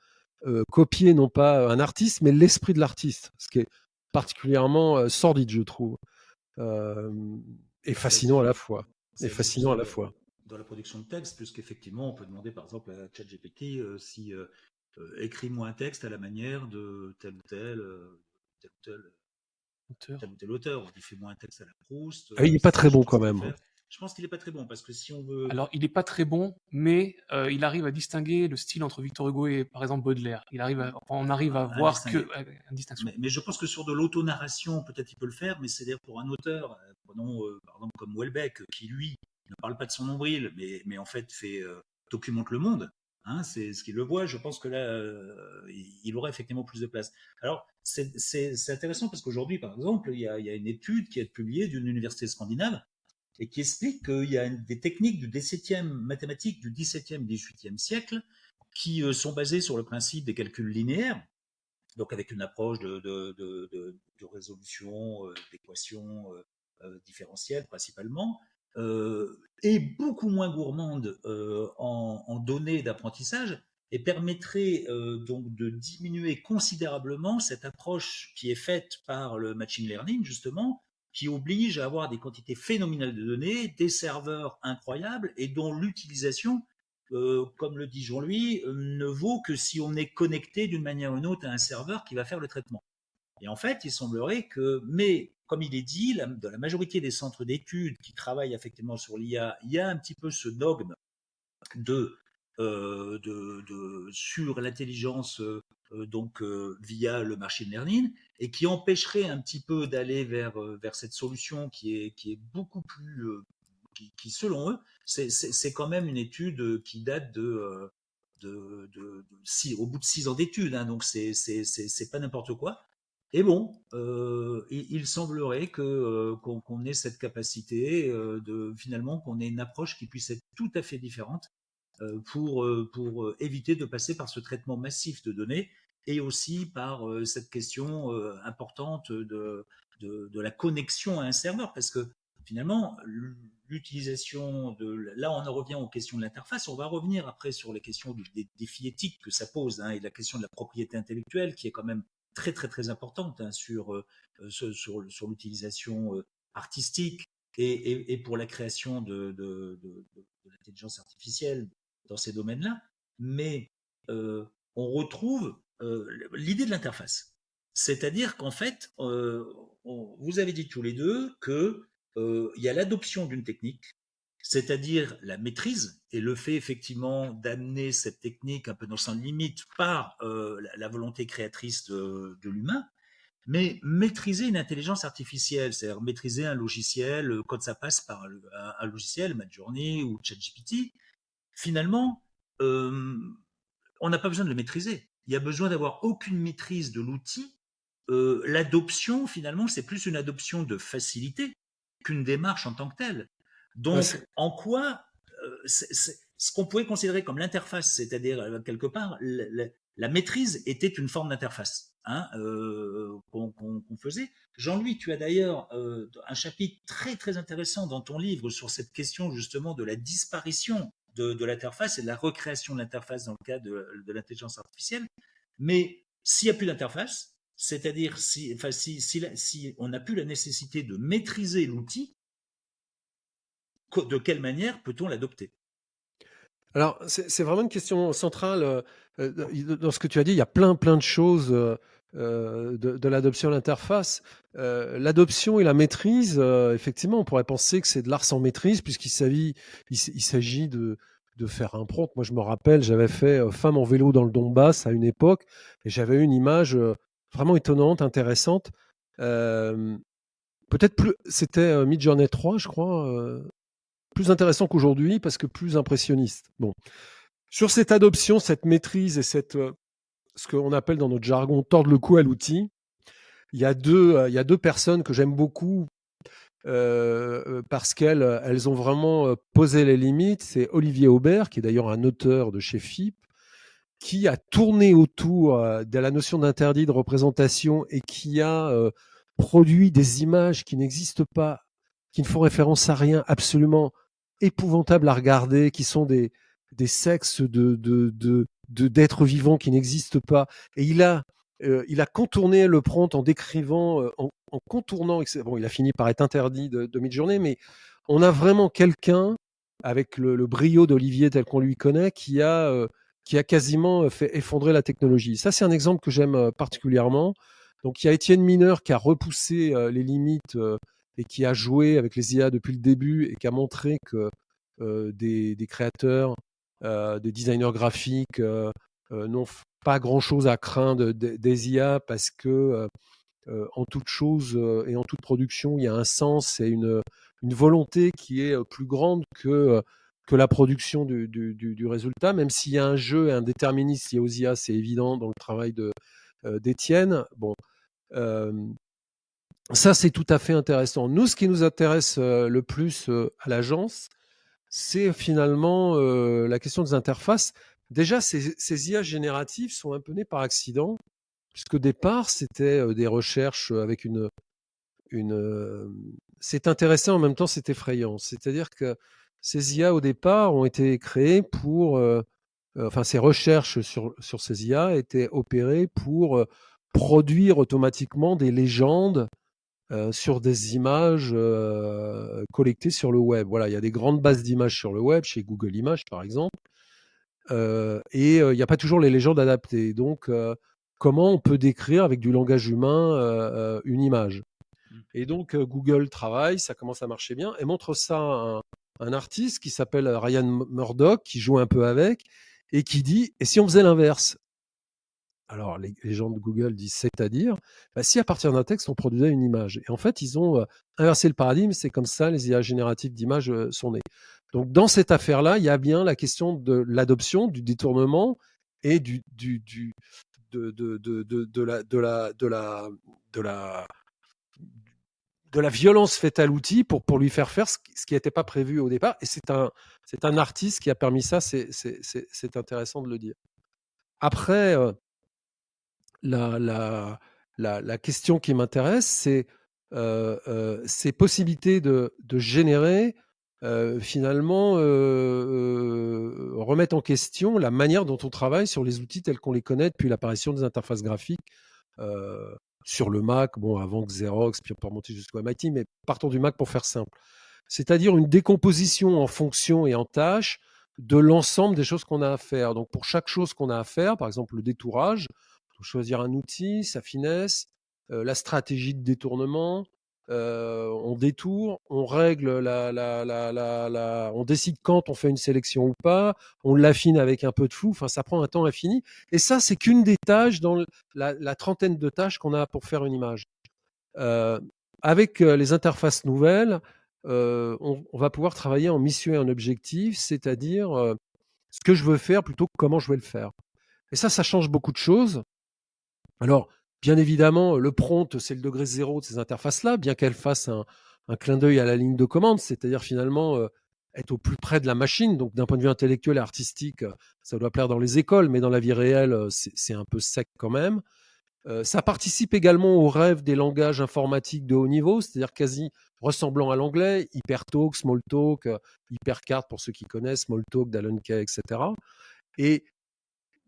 copier non pas un artiste, mais l'esprit de l'artiste, ce qui est particulièrement sordide, je trouve, et fascinant à la fois. Dans la production de texte, puisqu'effectivement, on peut demander par exemple à ChatGPT si écris-moi un texte à la manière de tel ou tel auteur. On dit fais-moi un texte à la Proust. Il n'est pas très bon quand même. Je pense qu'il n'est pas très bon parce que si on veut. Alors, il n'est pas très bon, mais il arrive à distinguer le style entre Victor Hugo et par exemple Baudelaire. On arrive à voir une distinction. Mais je pense que sur de l'autonarration, peut-être il peut le faire, mais c'est-à-dire pour un auteur, prenons par exemple comme Houellebecq, qui lui ne parle pas de son nombril, mais en fait documente le monde. Hein, c'est ce qu'il le voit. Je pense que là, il aurait effectivement plus de place. Alors, c'est intéressant parce qu'aujourd'hui, par exemple, il y a une étude qui a été publiée d'une université scandinave et qui explique qu'il y a des techniques du mathématiques du XVIIe, XVIIIe siècle qui sont basées sur le principe des calculs linéaires, donc avec une approche de résolution d'équations différentielles principalement, et beaucoup moins gourmande en données d'apprentissage, et permettrait donc de diminuer considérablement cette approche qui est faite par le machine learning, justement, qui oblige à avoir des quantités phénoménales de données, des serveurs incroyables, et dont l'utilisation, comme le dit Jean-Louis, ne vaut que si on est connecté d'une manière ou d'une autre à un serveur qui va faire le traitement. Et en fait, il semblerait que, mais comme il est dit, dans la majorité des centres d'études qui travaillent effectivement sur l'IA, il y a un petit peu ce dogme sur l'intelligence via le machine learning, et qui empêcherait un petit peu d'aller vers cette solution qui est beaucoup plus qui selon eux, c'est quand même une étude qui date au bout de 6 ans d'études, hein, donc c'est pas n'importe quoi. Et bon, il semblerait qu'on ait cette capacité finalement qu'on ait une approche qui puisse être tout à fait différente pour éviter de passer par ce traitement massif de données et aussi par cette question importante de la connexion à un serveur, parce que finalement, l'utilisation de... Là, on en revient aux questions de l'interface. On va revenir après sur les questions des défis éthiques que ça pose, hein, et la question de la propriété intellectuelle qui est quand même très, très, très importante, hein, sur l'utilisation artistique et pour la création de l'intelligence artificielle dans ces domaines-là. Mais on retrouve l'idée de l'interface. C'est-à-dire qu'en fait, vous avez dit tous les deux que il y a l'adoption d'une technique, c'est-à-dire la maîtrise et le fait effectivement d'amener cette technique un peu dans son limite par la volonté créatrice de l'humain, mais maîtriser une intelligence artificielle, c'est-à-dire maîtriser un logiciel, quand ça passe par un logiciel, Midjourney ou ChatGPT, finalement, on n'a pas besoin de le maîtriser. Il y a besoin d'avoir aucune maîtrise de l'outil. L'adoption, finalement, c'est plus une adoption de facilité qu'une démarche en tant que telle. Donc, en quoi ce qu'on pouvait considérer comme l'interface, c'est-à-dire quelque part la maîtrise était une forme d'interface, hein, qu'on faisait. Jean-Louis, tu as d'ailleurs un chapitre très très intéressant dans ton livre sur cette question justement de la disparition de l'interface et de la recréation de l'interface dans le cas de l'intelligence artificielle. Mais s'il n'y a plus d'interface, c'est-à-dire si on n'a plus la nécessité de maîtriser l'outil, de quelle manière peut-on l'adopter? Alors, c'est vraiment une question centrale. Dans ce que tu as dit, il y a plein de choses de l'adoption à l'interface. L'adoption et la maîtrise, effectivement, on pourrait penser que c'est de l'art sans maîtrise, puisqu'il s'agit de faire un prompt. Moi, je me rappelle, j'avais fait Femme en vélo dans le Donbass à une époque, et j'avais une image vraiment étonnante, intéressante. Peut-être plus, c'était Midjourney 3, je crois. Plus intéressant qu'aujourd'hui parce que plus impressionniste. Bon. Sur cette adoption, cette maîtrise et ce qu'on appelle dans notre jargon tordre le cou à l'outil, il y a deux personnes que j'aime beaucoup parce qu'elles ont vraiment posé les limites. C'est Olivier Aubert, qui est d'ailleurs un auteur de chez FIP, qui a tourné autour de la notion d'interdit de représentation et qui a produit des images qui n'existent pas, qui ne font référence à rien, absolument épouvantables à regarder, qui sont des sexes d'êtres vivants qui n'existent pas. Et il a contourné le prompt en décrivant, en contournant. Bon, il a fini par être interdit de Midjourney, mais on a vraiment quelqu'un avec le brio d'Olivier tel qu'on lui connaît qui a quasiment fait effondrer la technologie. Ça, c'est un exemple que j'aime particulièrement. Donc, il y a Étienne Mineur qui a repoussé les limites et qui a joué avec les IA depuis le début et qui a montré que des créateurs, des designers graphiques n'ont pas grand-chose à craindre des IA parce que en toute chose et en toute production, il y a un sens et une volonté qui est plus grande que la production du résultat, même s'il y a un jeu et un déterminisme lié aux IA, c'est évident dans le travail d'Étienne. Bon, ça, c'est tout à fait intéressant. Nous, ce qui nous intéresse le plus à l'agence, c'est finalement la question des interfaces. Déjà, ces IA génératives sont un peu nées par accident, puisqu'au départ, c'était des recherches avec c'est intéressant, en même temps, c'est effrayant. C'est-à-dire que ces IA, au départ, ont été créées pour... enfin, ces recherches sur ces IA étaient opérées pour produire automatiquement des légendes sur des images collectées sur le web. Voilà, il y a des grandes bases d'images sur le web, chez Google Images par exemple, et il n'y a pas toujours les légendes adaptées. Donc, comment on peut décrire avec du langage humain une image? Et donc, Google travaille, ça commence à marcher bien, et montre ça à un artiste qui s'appelle Ryan Murdoch, qui joue un peu avec, et qui dit, et si on faisait l'inverse? Alors, les gens de Google disent, c'est-à-dire, si à partir d'un texte, on produisait une image. Et en fait, ils ont inversé le paradigme, c'est comme ça, les IA génératives d'images sont nées. Donc, dans cette affaire-là, il y a bien la question de l'adoption, du détournement et de la violence faite à l'outil pour lui faire faire ce qui n'était pas prévu au départ. Et c'est un artiste qui a permis ça, c'est intéressant de le dire. Après, la question qui m'intéresse, c'est ces possibilités de générer, finalement, remettre en question la manière dont on travaille sur les outils tels qu'on les connaît depuis l'apparition des interfaces graphiques sur le Mac, bon, avant que Xerox, puis on peut remonter jusqu'au MIT, mais partons du Mac pour faire simple. C'est-à-dire une décomposition en fonctions et en tâches de l'ensemble des choses qu'on a à faire. Donc, pour chaque chose qu'on a à faire, par exemple le détourage, il faut choisir un outil, sa finesse, la stratégie de détournement. On détourne, on règle on décide quand on fait une sélection ou pas, on l'affine avec un peu de flou. Enfin, ça prend un temps infini. Et ça, c'est qu'une des tâches dans la trentaine de tâches qu'on a pour faire une image. Avec les interfaces nouvelles, on va pouvoir travailler en mission et en objectif, c'est-à-dire ce que je veux faire plutôt que comment je vais le faire. Et ça change beaucoup de choses. Alors, bien évidemment, le prompt, c'est le degré zéro de ces interfaces-là, bien qu'elles fassent un clin d'œil à la ligne de commande, c'est-à-dire finalement être au plus près de la machine. Donc, d'un point de vue intellectuel et artistique, ça doit plaire dans les écoles, mais dans la vie réelle, c'est un peu sec quand même. Ça participe également au rêve des langages informatiques de haut niveau, c'est-à-dire quasi ressemblant à l'anglais, Hypertalk, Smalltalk, Hypercard pour ceux qui connaissent, Smalltalk d'Alan Kay, etc. Et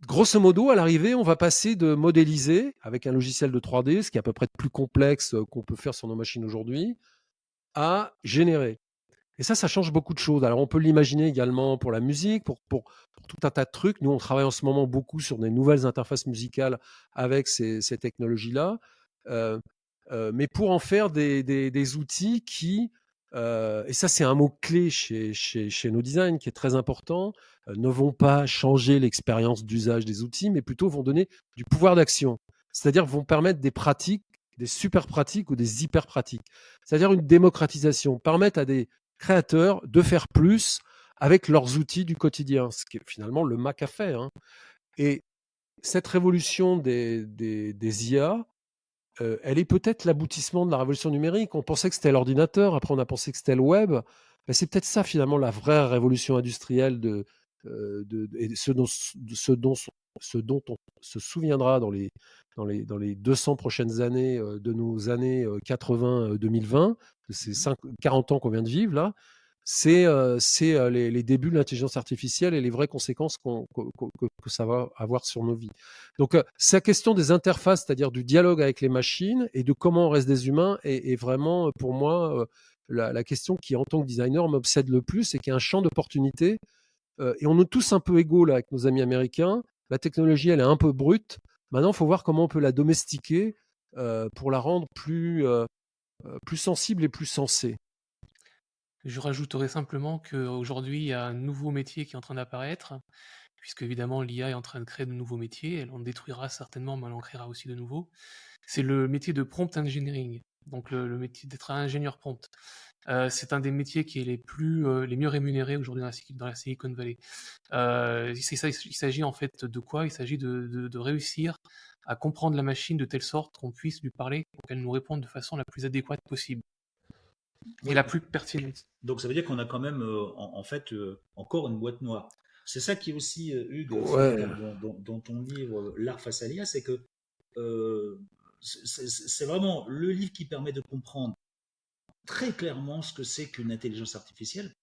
grosso modo, à l'arrivée, on va passer de modéliser avec un logiciel de 3D, ce qui est à peu près plus complexe qu'on peut faire sur nos machines aujourd'hui, à générer. Et ça change beaucoup de choses. Alors, on peut l'imaginer également pour la musique, pour tout un tas de trucs. Nous, on travaille en ce moment beaucoup sur des nouvelles interfaces musicales avec ces technologies-là. Mais pour en faire des outils qui, et ça, c'est un mot-clé chez No Design qui est très important, ne vont pas changer l'expérience d'usage des outils, mais plutôt vont donner du pouvoir d'action. C'est-à-dire vont permettre des pratiques, des super pratiques ou des hyper pratiques. C'est-à-dire une démocratisation, permettre à des créateurs de faire plus avec leurs outils du quotidien, ce qui est finalement le Mac a fait. Hein. Et cette révolution des IA, elle est peut-être l'aboutissement de la révolution numérique. On pensait que c'était l'ordinateur, après on a pensé que c'était le web. Ben, c'est peut-être ça finalement la vraie révolution industrielle et ce dont on se souviendra dans les 200 prochaines années de nos années 80-2020, de ces 40 ans qu'on vient de vivre là, c'est les débuts de l'intelligence artificielle et les vraies conséquences que ça va avoir sur nos vies. Donc, c'est la question des interfaces, c'est-à-dire du dialogue avec les machines et de comment on reste des humains, est vraiment, pour moi, la question qui, en tant que designer, m'obsède le plus et qui est un champ d'opportunités. Et on est tous un peu égaux là avec nos amis américains. La technologie, elle est un peu brute. Maintenant, il faut voir comment on peut la domestiquer pour la rendre plus sensible et plus sensée. Je rajouterais simplement qu'aujourd'hui, il y a un nouveau métier qui est en train d'apparaître, puisque évidemment l'IA est en train de créer de nouveaux métiers, elle en détruira certainement, mais elle en créera aussi de nouveaux. C'est le métier de prompt engineering, donc le métier d'être ingénieur prompt. C'est un des métiers qui est les mieux rémunérés aujourd'hui dans la Silicon Valley. Il s'agit en fait de quoi? Il s'agit de réussir à comprendre la machine de telle sorte qu'on puisse lui parler pour qu'elle nous réponde de façon la plus adéquate possible et la plus pertinente. Donc ça veut dire qu'on a quand même en fait encore une boîte noire. C'est ça qui est aussi, Hugues, Ouais. dans ton livre L'art face à l'IA, c'est que c'est vraiment le livre qui permet de comprendre très clairement ce que c'est qu'une intelligence artificielle,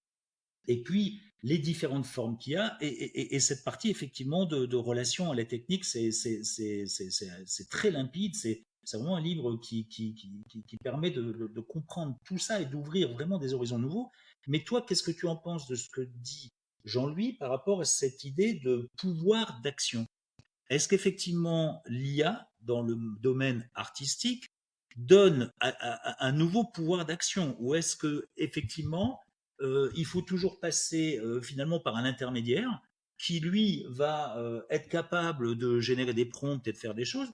et puis les différentes formes qu'il y a, et cette partie effectivement de relation à la technique, c'est très limpide, c'est vraiment un livre qui permet de comprendre tout ça et d'ouvrir vraiment des horizons nouveaux. Mais toi, qu'est-ce que tu en penses de ce que dit Jean-Louis par rapport à cette idée de pouvoir d'action? Est-ce qu'effectivement l'IA, dans le domaine artistique, donne un nouveau pouvoir d'action, ou est-ce que effectivement il faut toujours passer finalement par un intermédiaire qui lui va être capable de générer des prompts et de faire des choses?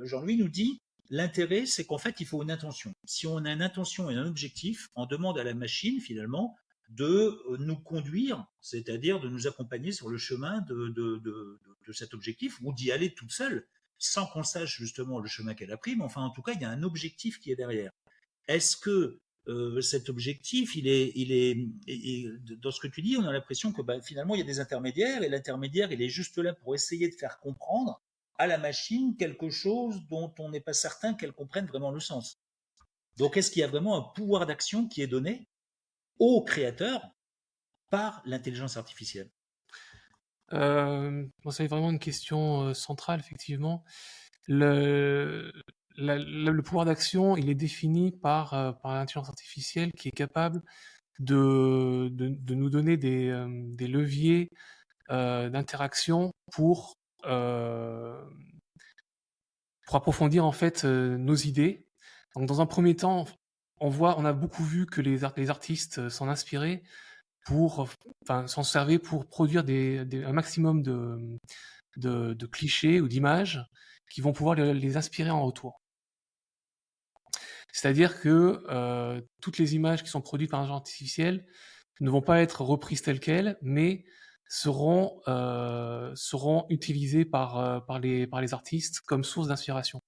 Jean-Louis nous dit l'intérêt, c'est qu'en fait il faut une intention. Si on a une intention et un objectif, on demande à la machine finalement de nous conduire, c'est-à-dire de nous accompagner sur le chemin de cet objectif, ou d'y aller toute seule, sans qu'on sache justement le chemin qu'elle a pris, mais enfin en tout cas il y a un objectif qui est derrière. Est-ce que cet objectif, dans ce que tu dis, on a l'impression que finalement il y a des intermédiaires, et l'intermédiaire il est juste là pour essayer de faire comprendre, à la machine quelque chose dont on n'est pas certain qu'elle comprenne vraiment le sens. Donc, est-ce qu'il y a vraiment un pouvoir d'action qui est donné au créateur par l'intelligence artificielle? Bon, c'est vraiment une question centrale, effectivement. Le, le pouvoir d'action, il est défini par l'intelligence artificielle qui est capable de nous donner des leviers d'interaction euh, pour approfondir en fait nos idées. Donc dans un premier temps, on a beaucoup vu que les artistes s'en inspiraient enfin s'en servaient pour produire un maximum de clichés ou d'images qui vont pouvoir les inspirer en retour. C'est-à-dire que toutes les images qui sont produites par l'intelligence artificielle ne vont pas être reprises telles quelles, mais seront utilisées par les artistes comme source d'inspiration.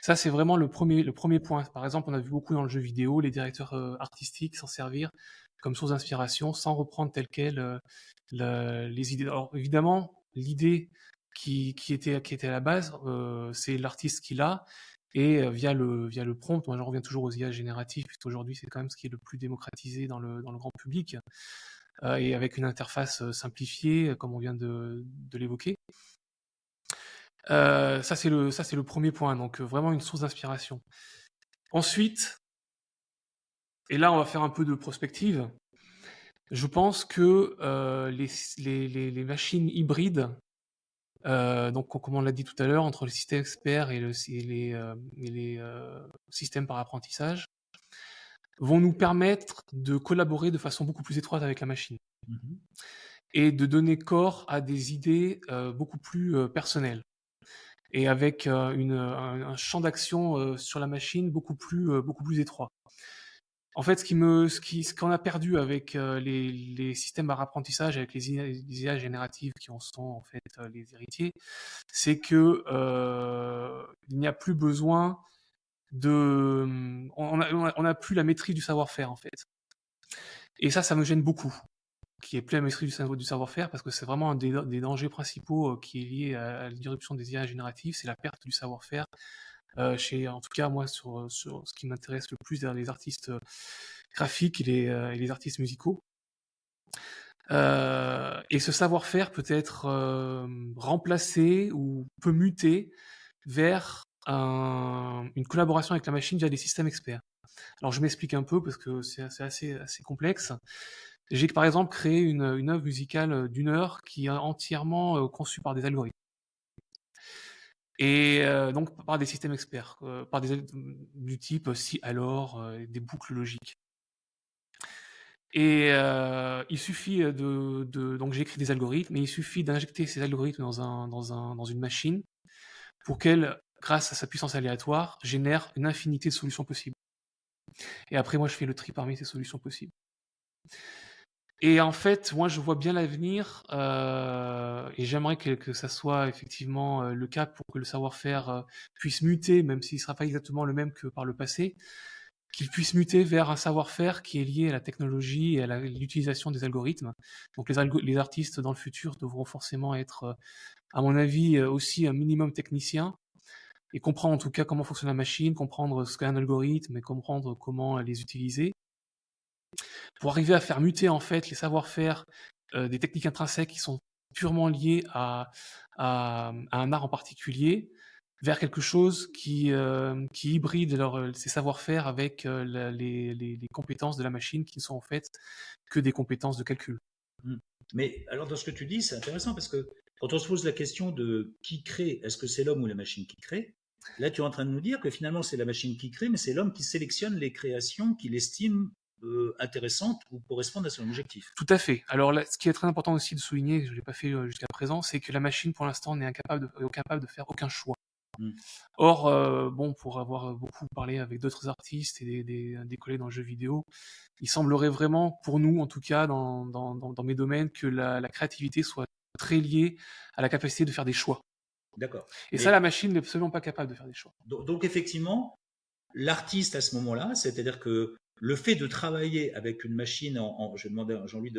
Ça, c'est vraiment le premier point. Par exemple, on a vu beaucoup dans le jeu vidéo les directeurs artistiques s'en servir comme source d'inspiration sans reprendre telles quelles les idées. Alors évidemment, l'idée qui était à la base, c'est l'artiste qui l'a, et via le prompt. Moi, j'en reviens toujours aux IA génératives, puisqu'aujourd'hui, c'est quand même ce qui est le plus démocratisé dans le grand public, et avec une interface simplifiée, comme on vient de l'évoquer. Ça c'est le premier point, donc vraiment une source d'inspiration. Ensuite, et là on va faire un peu de prospective, je pense que les machines hybrides, donc comme on l'a dit tout à l'heure, entre le système expert et les systèmes par apprentissage, vont nous permettre de collaborer de façon beaucoup plus étroite avec la machine et de donner corps à des idées beaucoup plus personnelles, et avec un champ d'action sur la machine beaucoup plus étroit. En fait, ce qu'on a perdu avec les systèmes par apprentissage, avec les IA génératives qui en sont en fait les héritiers, c'est que il n'y a plus besoin on a plus la maîtrise du savoir-faire en fait. Et ça me gêne beaucoup, qui est plus la maîtrise du savoir-faire, parce que c'est vraiment un des dangers principaux qui est lié à l'irruption des IA génératives, c'est la perte du savoir-faire. En tout cas, moi, sur ce qui m'intéresse le plus, les artistes graphiques et les artistes musicaux. Et ce savoir-faire peut être remplacé ou peut muter vers une collaboration avec la machine via des systèmes experts. Alors je m'explique un peu parce que c'est assez complexe. J'ai par exemple créé une œuvre musicale d'1 heure qui est entièrement conçue par des algorithmes. Et donc par des systèmes experts, du type si alors, des boucles logiques. Et il suffit donc j'ai écrit des algorithmes, et il suffit d'injecter ces algorithmes dans une machine pour qu'elle, grâce à sa puissance aléatoire, génère une infinité de solutions possibles. Et après, moi, je fais le tri parmi ces solutions possibles. Et en fait, moi, je vois bien l'avenir, et j'aimerais que ça soit effectivement le cas pour que le savoir-faire puisse muter, même s'il ne sera pas exactement le même que par le passé, qu'il puisse muter vers un savoir-faire qui est lié à la technologie et à l'utilisation des algorithmes. Donc les artistes dans le futur devront forcément être, à mon avis, aussi un minimum technicien, et comprendre en tout cas comment fonctionne la machine, comprendre ce qu'est un algorithme et comprendre comment les utiliser, pour arriver à faire muter en fait les savoir-faire des techniques intrinsèques qui sont purement liées à un art en particulier, vers quelque chose qui hybride ces savoir-faire avec les compétences de la machine, qui ne sont en fait que des compétences de calcul. Mais alors dans ce que tu dis, c'est intéressant, parce que quand on se pose la question de qui crée, est-ce que c'est l'homme ou la machine qui crée? Là, tu es en train de nous dire que finalement c'est la machine qui crée, mais c'est l'homme qui sélectionne les créations qu'il estime intéressantes ou correspondent à son objectif. Tout à fait. Alors là, ce qui est très important aussi de souligner, que je ne l'ai pas fait jusqu'à présent, c'est que la machine pour l'instant n'est incapable de faire aucun choix. Or, pour avoir beaucoup parlé avec d'autres artistes et des collègues dans le jeu vidéo, il semblerait vraiment, pour nous en tout cas, dans mes domaines, que la créativité soit très liée à la capacité de faire des choix. D'accord. Et ça, la machine n'est absolument pas capable de faire des choix. Donc effectivement, l'artiste à ce moment-là, c'est-à-dire que le fait de travailler avec une machine, je demandais à Jean-Louis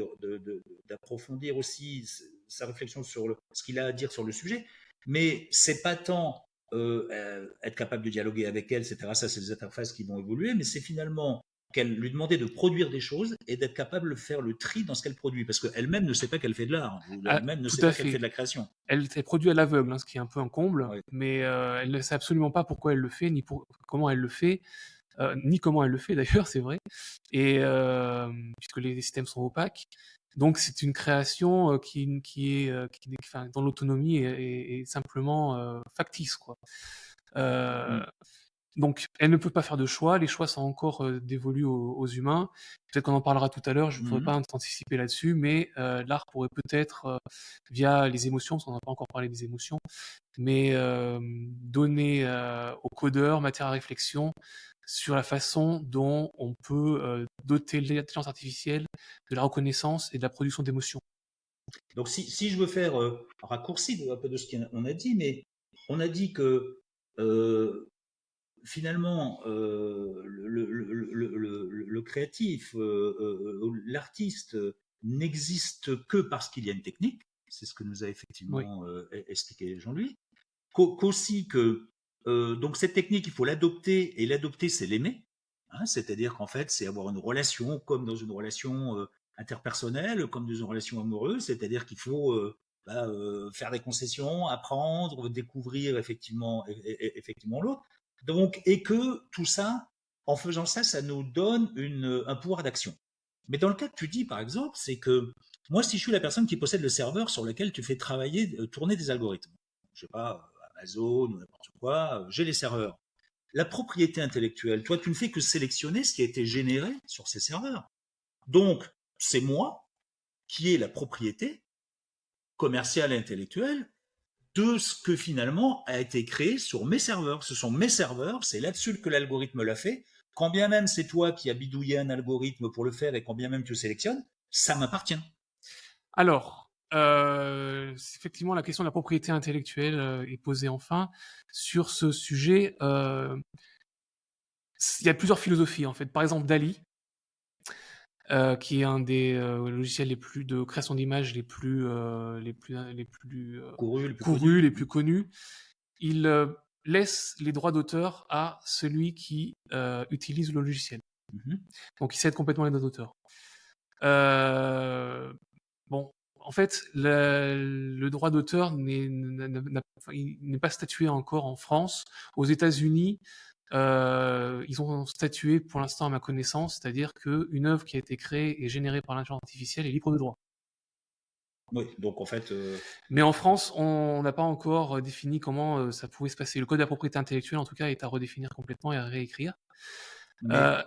d'approfondir aussi sa réflexion sur ce qu'il a à dire sur le sujet, Mais c'est pas tant être capable de dialoguer avec elle, etc. Ça, c'est des interfaces qui vont évoluer, mais c'est finalement lui demander de produire des choses et d'être capable de faire le tri dans ce qu'elle produit, parce qu'elle-même ne sait pas qu'elle fait de l'art, ou Ah, elle-même ne tout sait à pas qu'elle fait fait. de la création. Elle produit à l'aveugle, hein, ce qui est un peu un comble, Ouais. mais elle ne sait absolument pas pourquoi elle le fait, ni comment elle le fait, ni comment elle le fait d'ailleurs, c'est vrai. Et puisque les systèmes sont opaques, donc c'est une création enfin, dont l'autonomie est simplement factice, quoi. Donc, elle ne peut pas faire de choix. Les choix sont encore dévolus aux humains. Peut-être qu'on en parlera tout à l'heure. Je ne voudrais pas anticiper là-dessus, mais l'art pourrait peut-être, via les émotions, parce qu'on n'a pas encore parlé des émotions, mais donner aux codeurs matière à réflexion sur la façon dont on peut doter l'intelligence artificielle de la reconnaissance et de la production d'émotions. Donc, si je veux faire un raccourci un peu de ce qu'on a dit, mais on a dit que finalement, le créatif, l'artiste n'existe que parce qu'il y a une technique. C'est ce que nous a effectivement expliqué Jean-Louis. Qu'aussi que donc cette technique, il faut l'adopter, et l'adopter, c'est l'aimer. Hein, c'est-à-dire qu'en fait, c'est avoir une relation comme dans une relation interpersonnelle, comme dans une relation amoureuse. C'est-à-dire qu'il faut faire des concessions, apprendre, découvrir effectivement l'autre. Donc, et que tout ça, en faisant ça, ça nous donne un pouvoir d'action. Mais dans le cas que tu dis, par exemple, c'est que moi, si je suis la personne qui possède le serveur sur lequel tu fais tourner des algorithmes, je sais pas, Amazon ou n'importe quoi, j'ai les serveurs. La propriété intellectuelle, toi, tu ne fais que sélectionner ce qui a été généré sur ces serveurs. Donc, c'est moi qui ai la propriété commerciale et intellectuelle de ce que finalement a été créé sur mes serveurs. Ce sont mes serveurs, c'est là-dessus que l'algorithme l'a fait. Quand bien même c'est toi qui as bidouillé un algorithme pour le faire et quand bien même tu le sélectionnes, ça m'appartient. Alors, effectivement, la question de la propriété intellectuelle est posée enfin. Sur ce sujet, il y a plusieurs philosophies en fait. Par exemple, DALL-E, qui est un des logiciels de création d'images les plus courus, les plus connus. Il laisse les droits d'auteur à celui qui utilise le logiciel. Donc, il cède complètement les droits d'auteur. Bon, en fait, le droit d'auteur n'est pas statué encore en France. Aux États-Unis, ils ont statué pour l'instant à ma connaissance, c'est-à-dire qu'une œuvre qui a été créée et générée par l'intelligence artificielle est libre de droit. Oui, donc en fait. Mais en France, on n'a pas encore défini comment ça pouvait se passer. Le code de la propriété intellectuelle, en tout cas, est à redéfinir complètement et à réécrire. Mais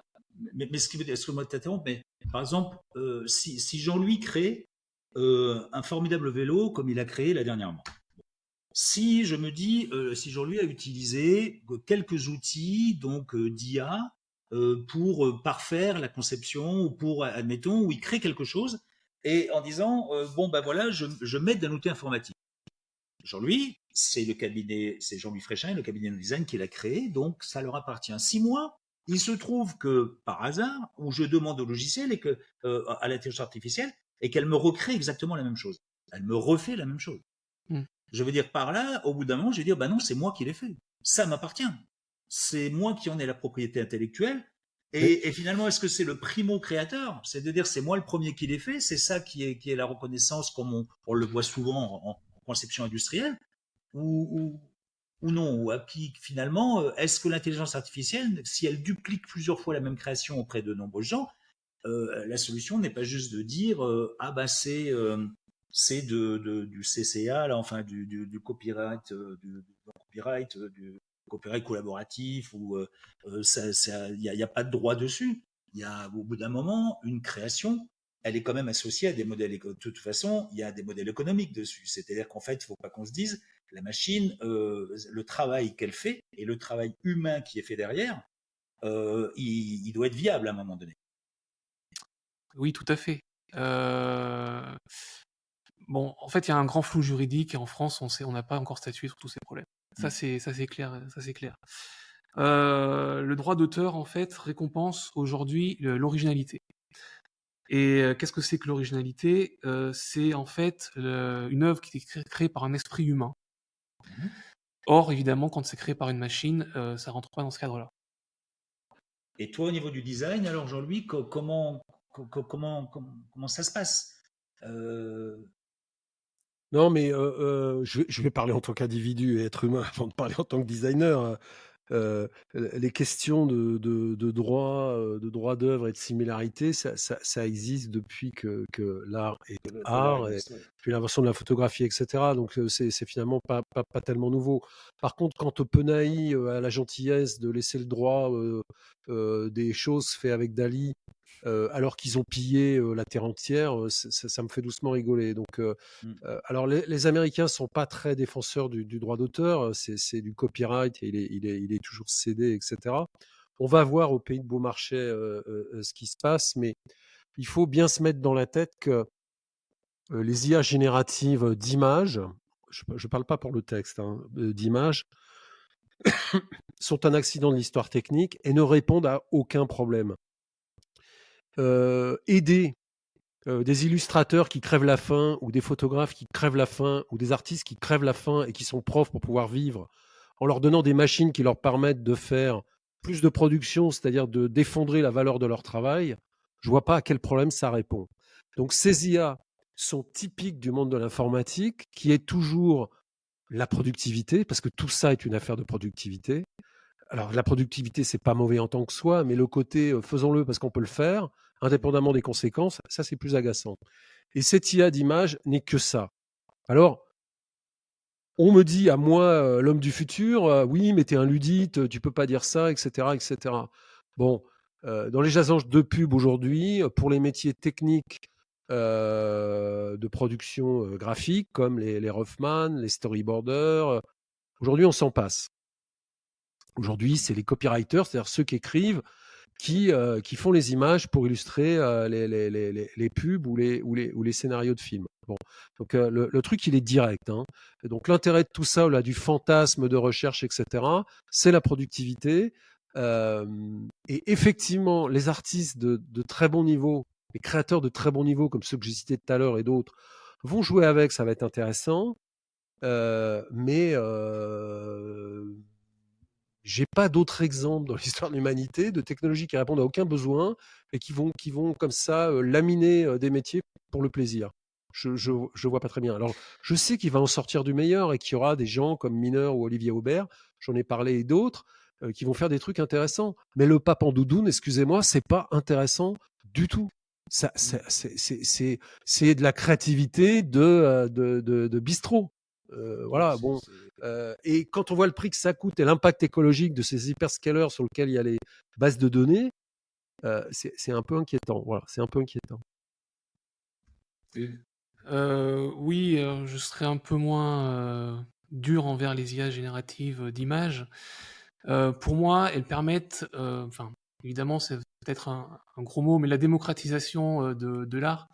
ce qui veut dire, excuse-moi de t'interrompre, mais par exemple, si Jean-Louis crée un formidable vélo comme il a créé là dernièrement, si je me dis, si Jean-Louis a utilisé quelques outils donc d'IA pour parfaire la conception ou pour, admettons, où il crée quelque chose et en disant, bon ben voilà, je m'aide d'un outil informatique. Jean-Louis, c'est Jean-Louis Fréchin, le cabinet de design qui l'a créé, donc ça leur appartient. 6 mois, il se trouve que par hasard, où je demande au logiciel et que à l'intelligence artificielle, et qu'elle me recrée exactement la même chose. Elle me refait la même chose. Je veux dire par là, au bout d'un moment, je vais dire bah non, c'est moi qui l'ai fait. Ça m'appartient. C'est moi qui en ai la propriété intellectuelle. Et finalement, est-ce que c'est le primo créateur? C'est de dire c'est moi le premier qui l'ai fait. C'est ça qui est la reconnaissance comme on le voit souvent en conception industrielle ou non, ou puis finalement, est-ce que l'intelligence artificielle, si elle duplique plusieurs fois la même création auprès de nombreux gens, la solution n'est pas juste de dire ah bah c'est du CCA là, enfin du copyright, du copyright collaboratif ou il y a pas de droit dessus. Il y a au bout d'un moment une création, elle est quand même associée à des modèles. De toute façon, il y a des modèles économiques dessus. C'est-à-dire qu'en fait, il ne faut pas qu'on se dise la machine, le travail qu'elle fait et le travail humain qui est fait derrière, il doit être viable à un moment donné. Oui, tout à fait. Bon, en fait, il y a un grand flou juridique et en France, on n'a pas encore statué sur tous ces problèmes. Ça, c'est clair. Le droit d'auteur, en fait, récompense aujourd'hui l'originalité. Et qu'est-ce que c'est que l'originalité? C'est en fait une œuvre qui est créée par un esprit humain. Mhm. Or, évidemment, quand c'est créé par une machine, ça rentre pas dans ce cadre-là. Et toi, au niveau du design, alors Jean-Louis, comment ça se passe? Euh, Non, mais je vais parler en tant qu'individu et être humain avant de parler en tant que designer. Les questions de droit d'œuvre et de similarité, ça existe depuis que l'art est art, et puis l'invention de la photographie, etc. Donc c'est finalement pas tellement nouveau. Par contre, quand OpenAI a la gentillesse de laisser le droit des choses faites avec Dali, alors qu'ils ont pillé la terre entière, ça me fait doucement rigoler. Donc hmm. alors les Américains sont pas très défenseurs du droit d'auteur, c'est du copyright et il est toujours cédé, etc. On va voir au pays de Beaumarchais ce qui se passe, mais il faut bien se mettre dans la tête que les IA génératives d'images, je parle pas pour le texte, hein, d'images, sont un accident de l'histoire technique et ne répondent à aucun problème. Aider des illustrateurs qui crèvent la faim, ou des photographes qui crèvent la faim, ou des artistes qui crèvent la faim et qui sont profs pour pouvoir vivre, en leur donnant des machines qui leur permettent de faire plus de production, c'est-à-dire de d'effondrer la valeur de leur travail, je vois pas à quel problème ça répond. Donc ces IA sont typiques du monde de l'informatique, qui est toujours la productivité, parce que tout ça est une affaire de productivité. Alors la productivité, c'est pas mauvais en tant que soi, mais le côté faisons-le parce qu'on peut le faire, indépendamment des conséquences, ça c'est plus agaçant. Et cette IA d'image n'est que ça. Alors, on me dit à moi, l'homme du futur, oui, mais t'es un ludite, tu peux pas dire ça, etc., etc. Bon, dans les agences de pub aujourd'hui, pour les métiers techniques de production graphique, comme les Rothman, les storyboarders, aujourd'hui on s'en passe. Aujourd'hui, c'est les copywriters, c'est-à-dire ceux qui écrivent, qui font les images pour illustrer les pubs ou les scénarios de films. Bon. Donc le truc, il est direct. Hein. Donc l'intérêt de tout ça, là, du fantasme de recherche, etc., c'est la productivité. Et effectivement, les artistes de très bon niveau, les créateurs de très bon niveau, comme ceux que j'ai cités tout à l'heure et d'autres, vont jouer avec, ça va être intéressant. Mais j'ai pas d'autres exemples dans l'histoire de l'humanité de technologies qui répondent à aucun besoin et qui vont comme ça laminer des métiers pour le plaisir. Je vois pas très bien. Alors, je sais qu'il va en sortir du meilleur et qu'il y aura des gens comme Mineur ou Olivier Aubert, j'en ai parlé, et d'autres, qui vont faire des trucs intéressants. Mais le pape en doudoune, excusez-moi, c'est pas intéressant du tout. Ça, c'est de la créativité de bistrot. Ouais, Voilà, bon. Et quand on voit le prix que ça coûte et l'impact écologique de ces hyperscalers sur lesquels il y a les bases de données, c'est un peu inquiétant. Voilà, c'est un peu inquiétant. Oui, je serais un peu moins dur envers les IA génératives d'images. Pour moi, elles permettent, enfin, évidemment, c'est peut-être un gros mot, mais la démocratisation de l'art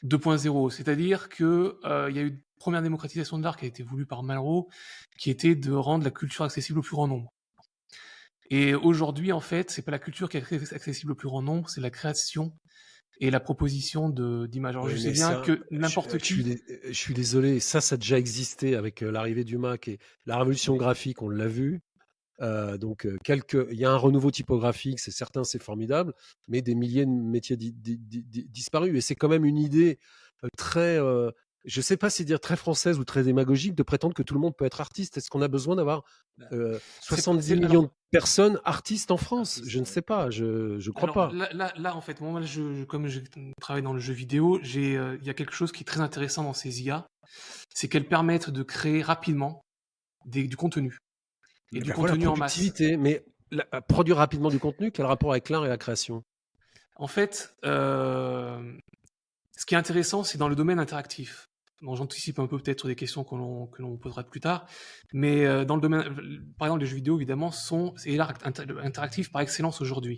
2.0. C'est-à-dire que il y a eu une première démocratisation de l'art qui a été voulue par Malraux, qui était de rendre la culture accessible au plus grand nombre. Et aujourd'hui, en fait, c'est pas la culture qui est accessible au plus grand nombre, c'est la création et la proposition d'images. Alors, je Oui, sais mais bien ça, que n'importe qui. je suis désolé, ça a déjà existé avec l'arrivée du Mac et la révolution Oui. graphique, on l'a vu. Donc, il y a un renouveau typographique, c'est certain, c'est formidable, mais des milliers de métiers disparus. Et c'est quand même une idée très, je ne sais pas si dire très française ou très démagogique, de prétendre que tout le monde peut être artiste. Est-ce qu'on a besoin d'avoir C'est 70 millions alors de personnes artistes en France? artiste, Je ne sais pas, je crois alors pas. là, en fait, moi, comme je travaille dans le jeu vidéo, il y a quelque chose qui est très intéressant dans ces IA, c'est qu'elles permettent de créer rapidement du contenu et Eh du ben voilà, contenu en masse. productivité, mais produire rapidement du contenu, quel rapport avec l'art et la création? En fait, ce qui est intéressant, c'est dans le domaine interactif. Bon, j'anticipe un peu peut-être des questions que l'on posera plus tard, mais dans le domaine, par exemple, les jeux vidéo, évidemment, c'est l'art interactif par excellence aujourd'hui.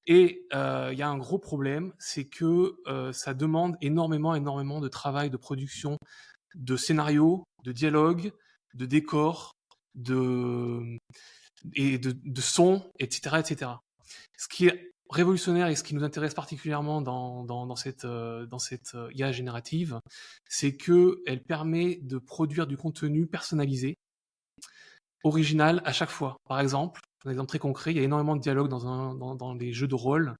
Et il y a un gros problème, c'est que ça demande énormément de travail, de production, de scénario, de dialogue, de décor, de son, etc., etc. Ce qui est révolutionnaire et ce qui nous intéresse particulièrement dans cette IA générative, c'est que elle permet de produire du contenu personnalisé, original à chaque fois. Par exemple, un exemple très concret, il y a énormément de dialogues dans les jeux de rôle.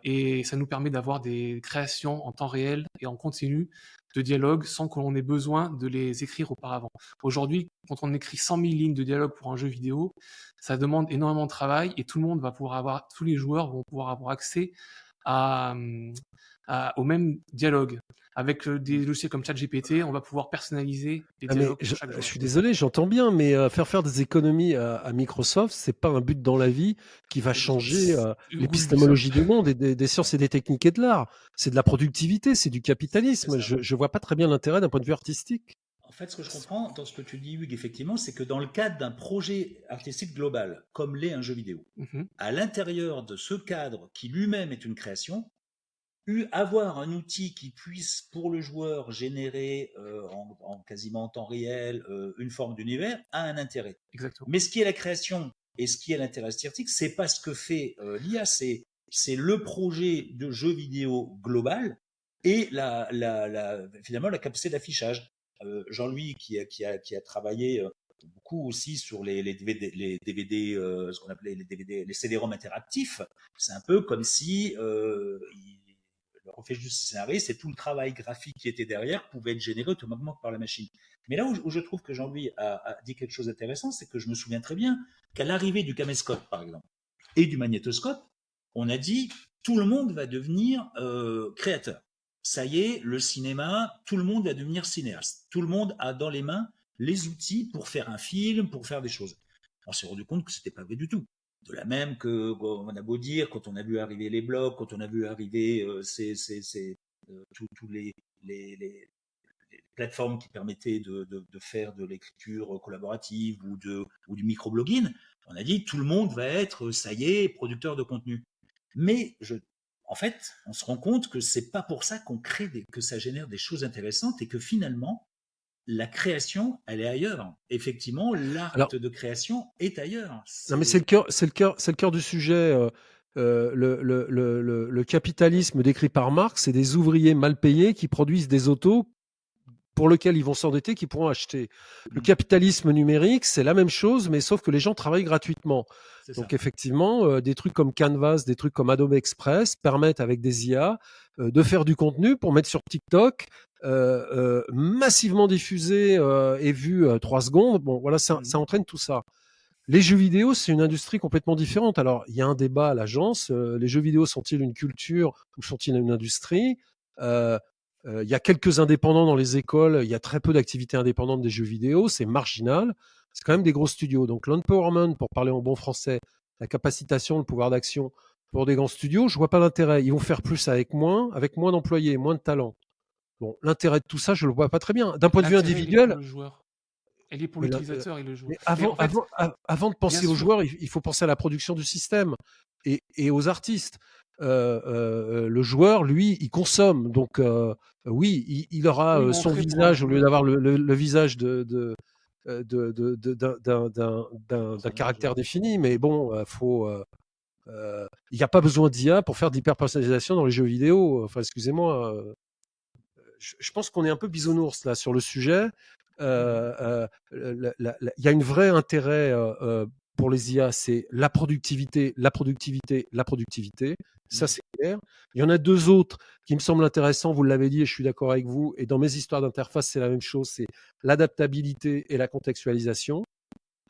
Et ça nous permet d'avoir des créations en temps réel et en continu de dialogues sans qu'on ait besoin de les écrire auparavant. Aujourd'hui, quand on écrit 100 000 lignes de dialogue pour un jeu vidéo, ça demande énormément de travail et tout le monde va pouvoir avoir, tous les joueurs vont pouvoir avoir accès à, au même dialogue. Avec des logiciels comme ChatGPT, on va pouvoir personnaliser les Ah mais dialogues pour chaque je joueur. suis désolé, j'entends bien, mais faire des économies à Microsoft, c'est pas un but dans la vie qui va changer Ubisoft. l'épistémologie du monde et des sciences et des techniques et de l'art. C'est de la productivité, c'est du C'est capitalisme. ça. Je vois pas très bien l'intérêt d'un point de vue artistique. En fait, ce que je comprends dans ce que tu dis, Hugues, effectivement, c'est que dans le cadre d'un projet artistique global, comme l'est un jeu vidéo, Mhm. à l'intérieur de ce cadre qui lui-même est une création, avoir un outil qui puisse pour le joueur générer en quasiment temps réel une forme d'univers a un intérêt. Exactement. Mais ce qui est la création et ce qui est l'intérêt artistique, c'est pas ce que fait l'IA, c'est le projet de jeu vidéo global et finalement la capacité d'affichage. Jean-Louis qui a travaillé beaucoup aussi sur les DVD, ce qu'on appelait les DVD, les CD-ROM interactifs. C'est un peu comme si le refuge du scénariste et tout le travail graphique qui était derrière pouvait être généré automatiquement par la machine. Mais là où je trouve que Jean-Louis a dit quelque chose d'intéressant, c'est que je me souviens très bien qu'à l'arrivée du caméscope, par exemple, et du magnétoscope, on a dit tout le monde va devenir créateur. Ça y est, le cinéma, tout le monde va devenir cinéaste. Tout le monde a dans les mains les outils pour faire un film, pour faire des choses. On s'est rendu compte que c'était pas vrai du tout. De la même que on a beau dire, quand on a vu arriver les blogs, quand on a vu arriver tous les plateformes qui permettaient de faire de l'écriture collaborative ou du microblogging, on a dit tout le monde va être, ça y est, producteur de contenu. Mais en fait, on se rend compte que c'est pas pour ça qu'on crée que ça génère des choses intéressantes et que finalement, la création, elle est ailleurs. Effectivement, Alors, l'acte de création est ailleurs. non, mais c'est le cœur du sujet. Le capitalisme décrit par Marx, c'est des ouvriers mal payés qui produisent des autos pour lesquels ils vont s'endetter, qui pourront acheter. Le capitalisme numérique, c'est la même chose, mais sauf que les gens travaillent gratuitement. Donc effectivement, des trucs comme Canvas, des trucs comme Adobe Express permettent avec des IA de faire du contenu pour mettre sur TikTok, massivement diffusé et vu 3 secondes. Bon, voilà, ça entraîne tout ça. Les jeux vidéo, c'est une industrie complètement différente. Alors, il y a un débat à l'agence. Les jeux vidéo sont-ils une culture ou sont-ils une industrie? Il y a quelques indépendants dans les écoles. Il y a très peu d'activités indépendantes des jeux vidéo. C'est marginal. C'est quand même des gros studios. Donc, l'empowerment, pour parler en bon français, la capacitation, le pouvoir d'action pour des grands studios, je vois pas l'intérêt. Ils vont faire plus avec moins d'employés, moins de talents. Bon, l'intérêt de tout ça, je le vois pas très bien. D'un point de vue L'intérêt, il est pour individuel, le joueur. Elle est pour mais l'utilisateur et le joueur. mais Mais en fait, avant de bien penser aux sûr, joueurs, il faut penser à la production du système et aux artistes. Le joueur, lui, il consomme. Donc, oui, il aura oui, mais on son crée pour un visage au lieu joueur. d'avoir le visage d'un caractère Personnage. défini. Mais bon, il n'y a pas besoin d'IA pour faire d'hyper-personnalisation dans les jeux vidéo. Enfin, excusez-moi. Je pense qu'on est un peu bisounours là sur le sujet. Il y a une vraie intérêt pour les IA, c'est la productivité, la productivité, la productivité. Ça, c'est clair. Il y en a deux autres qui me semblent intéressants. Vous l'avez dit et je suis d'accord avec vous. Et dans mes histoires d'interface, c'est la même chose. C'est l'adaptabilité et la contextualisation.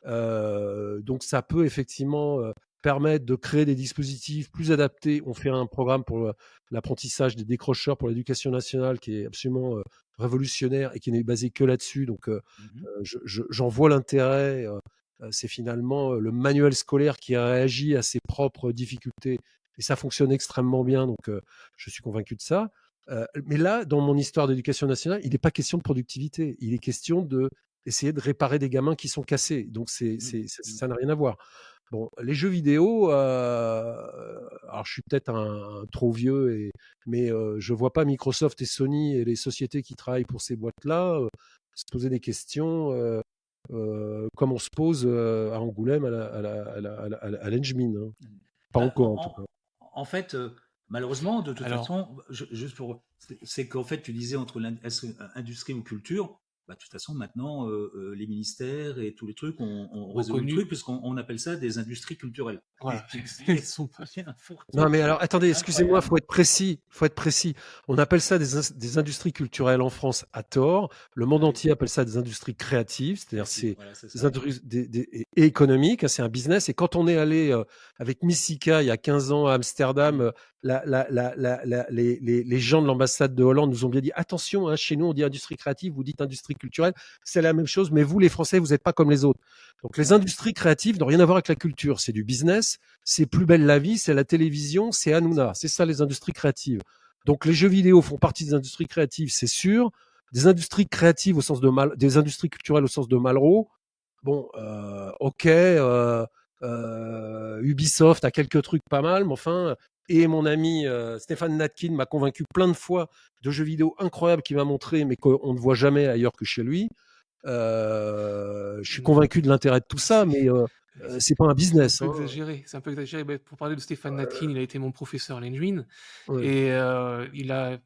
Donc, ça peut effectivement permettre de créer des dispositifs plus adaptés. On fait un programme pour l'apprentissage des décrocheurs pour l'éducation nationale qui est absolument révolutionnaire et qui n'est basé que là-dessus. Donc, j'en vois l'intérêt. C'est finalement le manuel scolaire qui réagit à ses propres difficultés et ça fonctionne extrêmement bien. Donc, je suis convaincu de ça. Mais là, dans mon histoire d'éducation nationale, il n'est pas question de productivité. Il est question de essayer de réparer des gamins qui sont cassés. Donc, ça n'a rien à voir. Bon, les jeux vidéo, alors je suis peut-être un trop vieux, mais je vois pas Microsoft et Sony et les sociétés qui travaillent pour ces boîtes-là se poser des questions comme on se pose à Angoulême à l'Engmin. Hein. Pas Bah, encore, en tout cas. en fait, malheureusement, de toute Alors, façon, juste pour, c'est qu'en fait, tu disais entre industrie ou culture, bah, de toute façon, maintenant, les ministères et tous les trucs ont résolu le reconnu, truc, puisqu'on appelle ça des industries culturelles. voilà, ils C'est sont pas. un Non, fourre-tout mais alors, attendez, excusez-moi, incroyable. faut être précis. Faut être précis. On appelle ça des industries culturelles en France à tort. Le monde Ah oui, entier appelle ça des industries créatives, c'est-à-dire merci. c'est Voilà, c'est des ça. industries et économiques, hein, c'est un business. Et quand on est allé avec Missika il y a 15 ans à Amsterdam, Mm. les gens de l'ambassade de Hollande nous ont bien dit attention, hein, chez nous on dit industrie créative, vous dites industrie culturelle, c'est la même chose, mais vous les Français, vous n'êtes pas comme les autres. Donc les Ouais. industries créatives n'ont rien à voir avec la culture, c'est du business. C'est Plus belle la vie, c'est la télévision, c'est Hanouna. C'est ça les industries créatives. Donc les jeux vidéo font partie des industries créatives, c'est sûr. Des industries créatives au sens de des industries culturelles au sens de Malraux. Bon, ok. Ubisoft a quelques trucs pas mal, mais enfin. Et mon ami Stéphane Natkin m'a convaincu plein de fois de jeux vidéo incroyables qu'il m'a montré, mais qu'on ne voit jamais ailleurs que chez lui. Je suis convaincu de l'intérêt de tout ça, C'est mais c'est pas un c'est un business. peu Hein. exagéré. C'est un peu exagéré. Mais pour parler de Stéphane Natkin, il a été mon professeur à l'Engine Ouais. et il a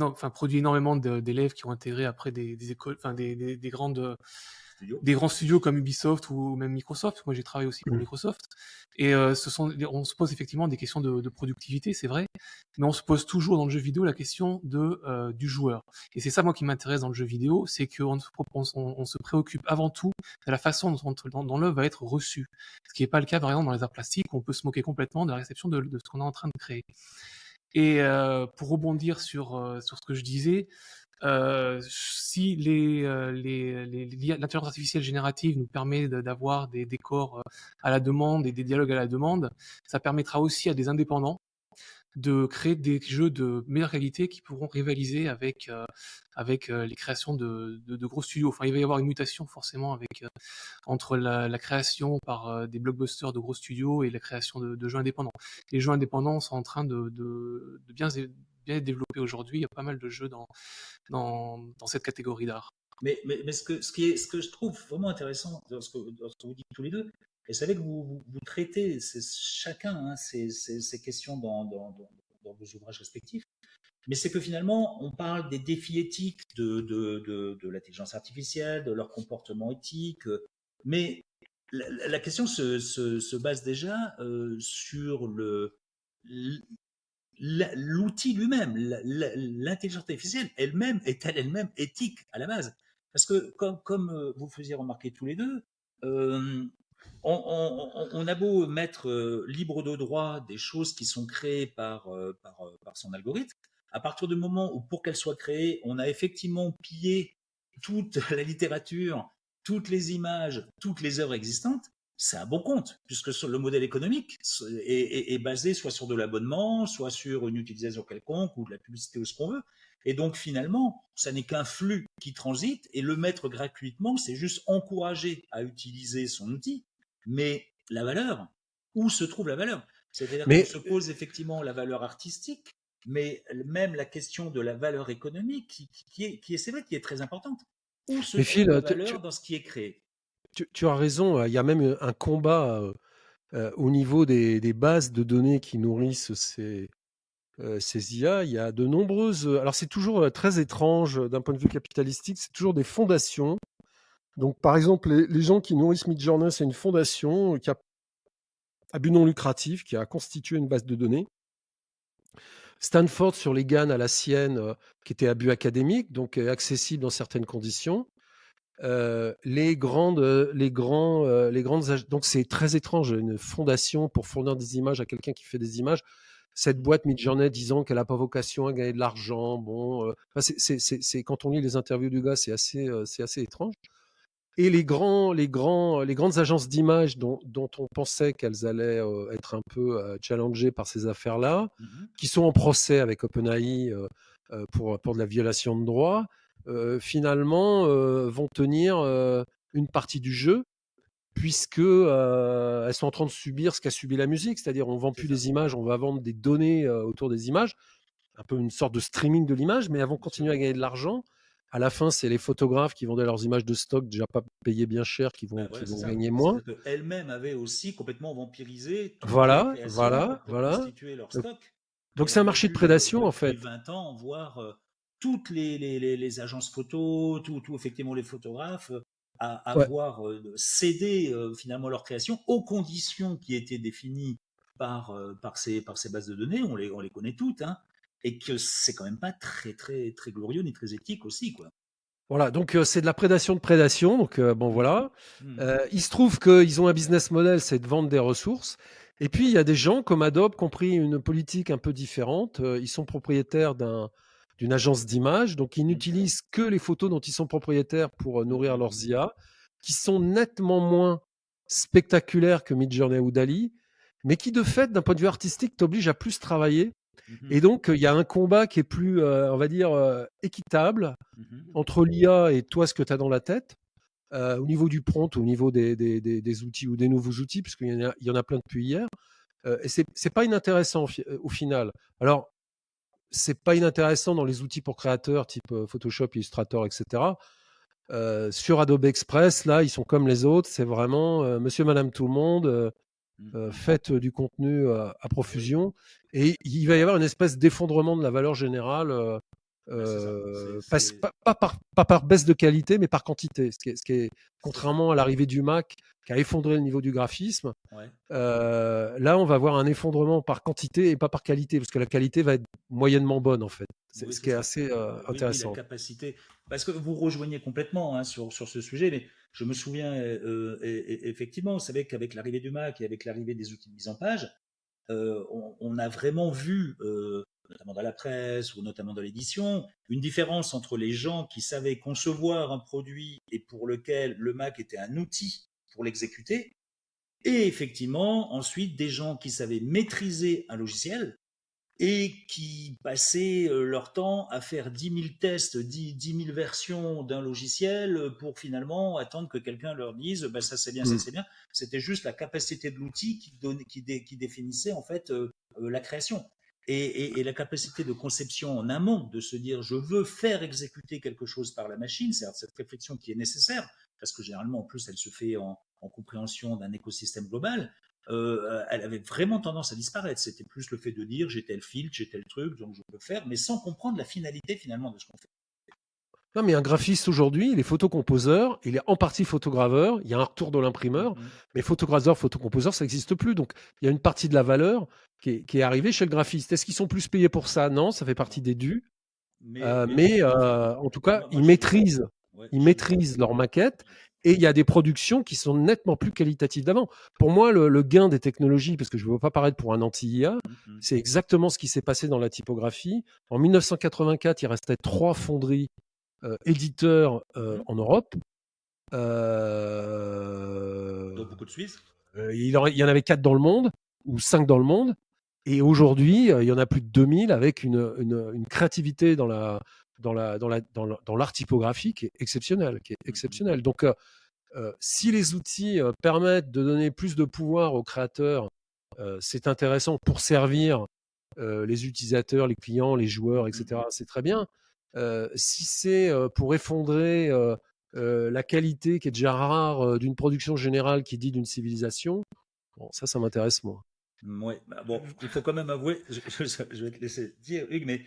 enfin, produit énormément d'élèves qui ont intégré après des écoles, enfin des grandes Studio. des grands studios comme Ubisoft ou même Microsoft. Moi, j'ai travaillé aussi pour Microsoft. Et on se pose effectivement des questions de productivité, c'est vrai, mais on se pose toujours dans le jeu vidéo la question du joueur. Et c'est ça, moi, qui m'intéresse dans le jeu vidéo, c'est qu'on on se préoccupe avant tout de la façon dont l'œuvre va être reçue. Ce qui n'est pas le cas, par exemple, dans les arts plastiques, où on peut se moquer complètement de la réception de ce qu'on est en train de créer. Et pour rebondir sur ce que je disais, si l'intelligence artificielle générative nous permet d'avoir des décors à la demande et des dialogues à la demande, ça permettra aussi à des indépendants de créer des jeux de meilleure qualité qui pourront rivaliser avec les créations de gros studios. Enfin, il va y avoir une mutation forcément entre la création par des blockbusters de gros studios et la création de jeux indépendants. Les jeux indépendants sont en train de bien être développés aujourd'hui. Il y a pas mal de jeux dans cette catégorie d'art. Mais ce que je trouve vraiment intéressant dans ce que vous dites tous les deux, et c'est vrai que vous traitez chacun hein, ces questions dans vos ouvrages respectifs, mais c'est que finalement, on parle des défis éthiques de l'intelligence artificielle, de leur comportement éthique, mais la question se base déjà sur l'outil lui-même, l'intelligence artificielle elle-même est-elle elle-même éthique à la base? Parce que comme vous faisiez remarquer tous les deux, euh, on a beau mettre libre de droit des choses qui sont créées par son algorithme, à partir du moment où pour qu'elles soient créées, on a effectivement pillé toute la littérature, toutes les images, toutes les œuvres existantes, c'est un bon compte, puisque le modèle économique est basé soit sur de l'abonnement, soit sur une utilisation quelconque ou de la publicité ou ce qu'on veut. Et donc finalement, ça n'est qu'un flux qui transite et le mettre gratuitement, c'est juste encourager à utiliser son outil. Mais la valeur, où se trouve la valeur? C'est-à-dire qu'on Mais, se pose effectivement la valeur artistique, mais même la question de la valeur économique, c'est vrai, qui est très importante. Où se mais trouve la Phil, valeur dans ce qui est créé? tu as raison, il y a même un combat au niveau des bases de données qui nourrissent ces IA. Il y a de nombreuses. Alors, c'est toujours très étrange d'un point de vue capitalistique, c'est toujours des fondations. Donc, par exemple, les gens qui nourrissent Midjourney, c'est une fondation qui a à but non lucratif, qui a constitué une base de données. Stanford sur les GAN à la sienne, qui était à but académique, donc accessible dans certaines conditions. Les grandes, donc c'est très étrange, une fondation pour fournir des images à quelqu'un qui fait des images. Cette boîte Midjourney disant qu'elle n'a pas vocation à gagner de l'argent, bon, c'est quand on lit les interviews du gars, c'est assez étrange. Et les grandes agences d'images dont on pensait qu'elles allaient être un peu challengées par ces affaires-là, Mhm. qui sont en procès avec OpenAI pour de la violation de droits, finalement vont tenir une partie du jeu, puisque elles sont en train de subir ce qu'a subi la musique, c'est-à-dire on vend C'est plus ça, des images, on va vendre des données autour des images, un peu une sorte de streaming de l'image, mais elles vont bien sûr. continuer à gagner de l'argent. à la fin, c'est les photographes qui vendaient leurs images de stock déjà pas payées bien cher, qui Ben vont, voilà, qui c'est vont ça. gagner moins. C'est-à-dire qu'elles-mêmes avaient aussi complètement vampirisé toutes les Voilà, créations voilà, pour voilà. constituer leur Donc, stock. donc Et c'est un on a marché de vu prédation en depuis fait. 20 ans voir toutes les agences photos, tout effectivement les photographes, à Ouais. avoir cédé finalement leur création aux conditions qui étaient définies par ces bases de données. On les connaît toutes, hein, et que c'est quand même pas très glorieux ni très éthique aussi, quoi. Voilà, donc c'est de la prédation de prédation. Donc bon Mm. voilà. Mm. Il se trouve qu'ils ont un business model, c'est de vendre des ressources. Et puis il y a des gens comme Adobe qui ont pris une politique un peu différente. Ils sont propriétaires d'une agence d'image, donc ils Mm. n'utilisent que les photos dont ils sont propriétaires pour nourrir Mm. leurs IA, qui sont nettement moins spectaculaires que Midjourney ou Dali, mais qui de fait, d'un point de vue artistique, t'obligent à plus travailler. Mm. Et donc il y a un combat qui est plus, on va dire, équitable Mm. entre l'IA et toi, ce que tu as dans la tête, au niveau du prompt, au niveau des outils ou des nouveaux outils, puisqu'il y en a plein depuis hier. Et c'est pas inintéressant au final. Alors, c'est pas inintéressant dans les outils pour créateurs, type Photoshop, Illustrator, etc. Sur Adobe Express, là, ils sont comme les autres. C'est vraiment monsieur, madame, tout le monde. Mm. Faites du contenu à Oui. profusion. Et il va y avoir une espèce d'effondrement de la valeur générale. Ben, c'est ça. Pas par baisse de qualité, mais par quantité. Ce qui est C'est ça. contrairement à l'arrivée du Mac, qui a effondré le niveau du graphisme, Ouais. là, on va avoir un effondrement par quantité et pas par qualité, parce que la qualité va être moyennement bonne, en fait. Oui, Ce c'est qui est ça. assez Oui, la intéressant. capacité. Parce que vous rejoignez complètement, hein, sur ce sujet, mais je me souviens effectivement, vous savez qu'avec l'arrivée du Mac et avec l'arrivée des outils de mise en page, on a vraiment vu, notamment dans la presse ou notamment dans l'édition, une différence entre les gens qui savaient concevoir un produit et pour lequel le Mac était un outil pour l'exécuter, et effectivement ensuite des gens qui savaient maîtriser un logiciel et qui passaient leur temps à faire 10 000 tests, 10 000 versions d'un logiciel pour finalement attendre que quelqu'un leur dise bah, ça c'est bien, ça Mm. c'est bien. C'était juste la capacité de l'outil qui définissait en fait la création. Et la capacité de conception en amont, de se dire je veux faire exécuter quelque chose par la machine, c'est cette réflexion qui est nécessaire, parce que généralement en plus elle se fait en compréhension d'un écosystème global, elle avait vraiment tendance à disparaître. C'était plus le fait de dire j'ai tel filtre, j'ai tel truc, donc je peux faire, mais sans comprendre la finalité finalement de ce qu'on fait. Non, mais un graphiste aujourd'hui, il est photocomposeur, il est en partie photograveur, il y a un retour de l'imprimeur, Mm-hmm. mais photograveur, photocomposeur, ça n'existe plus. Donc, il y a une partie de la valeur qui est arrivée chez le graphiste. Est-ce qu'ils sont plus payés pour ça? Non, ça fait partie Non. des dus. Mais Mais enfin, en tout cas, moi j'ai vu. Ouais, ils j'ai vu. maîtrisent leur maquette et il y a des productions qui sont nettement plus qualitatives d'avant. Pour moi, le gain des technologies, parce que je ne veux pas paraître pour un anti-IA, Mm-hmm. c'est exactement ce qui s'est passé dans la typographie. En 1984, il restait 3 fonderies éditeurs Mm-hmm. en Europe. Donc beaucoup de Suisses. Il y en avait 4 dans le monde, ou 5 dans le monde. Et aujourd'hui, il y en a plus de 2000 avec une créativité dans l'art typographique qui est exceptionnelle. Mm-hmm. Donc, si les outils permettent de donner plus de pouvoir aux créateurs, c'est intéressant pour servir les utilisateurs, les clients, les joueurs, etc. Mm-hmm. C'est très bien. Si c'est pour effondrer la qualité qui est déjà rare d'une production générale qui dit d'une civilisation, bon, ça m'intéresse moins. Ouais, bah bon, il faut quand même avouer, je vais te laisser dire, Hugues, mais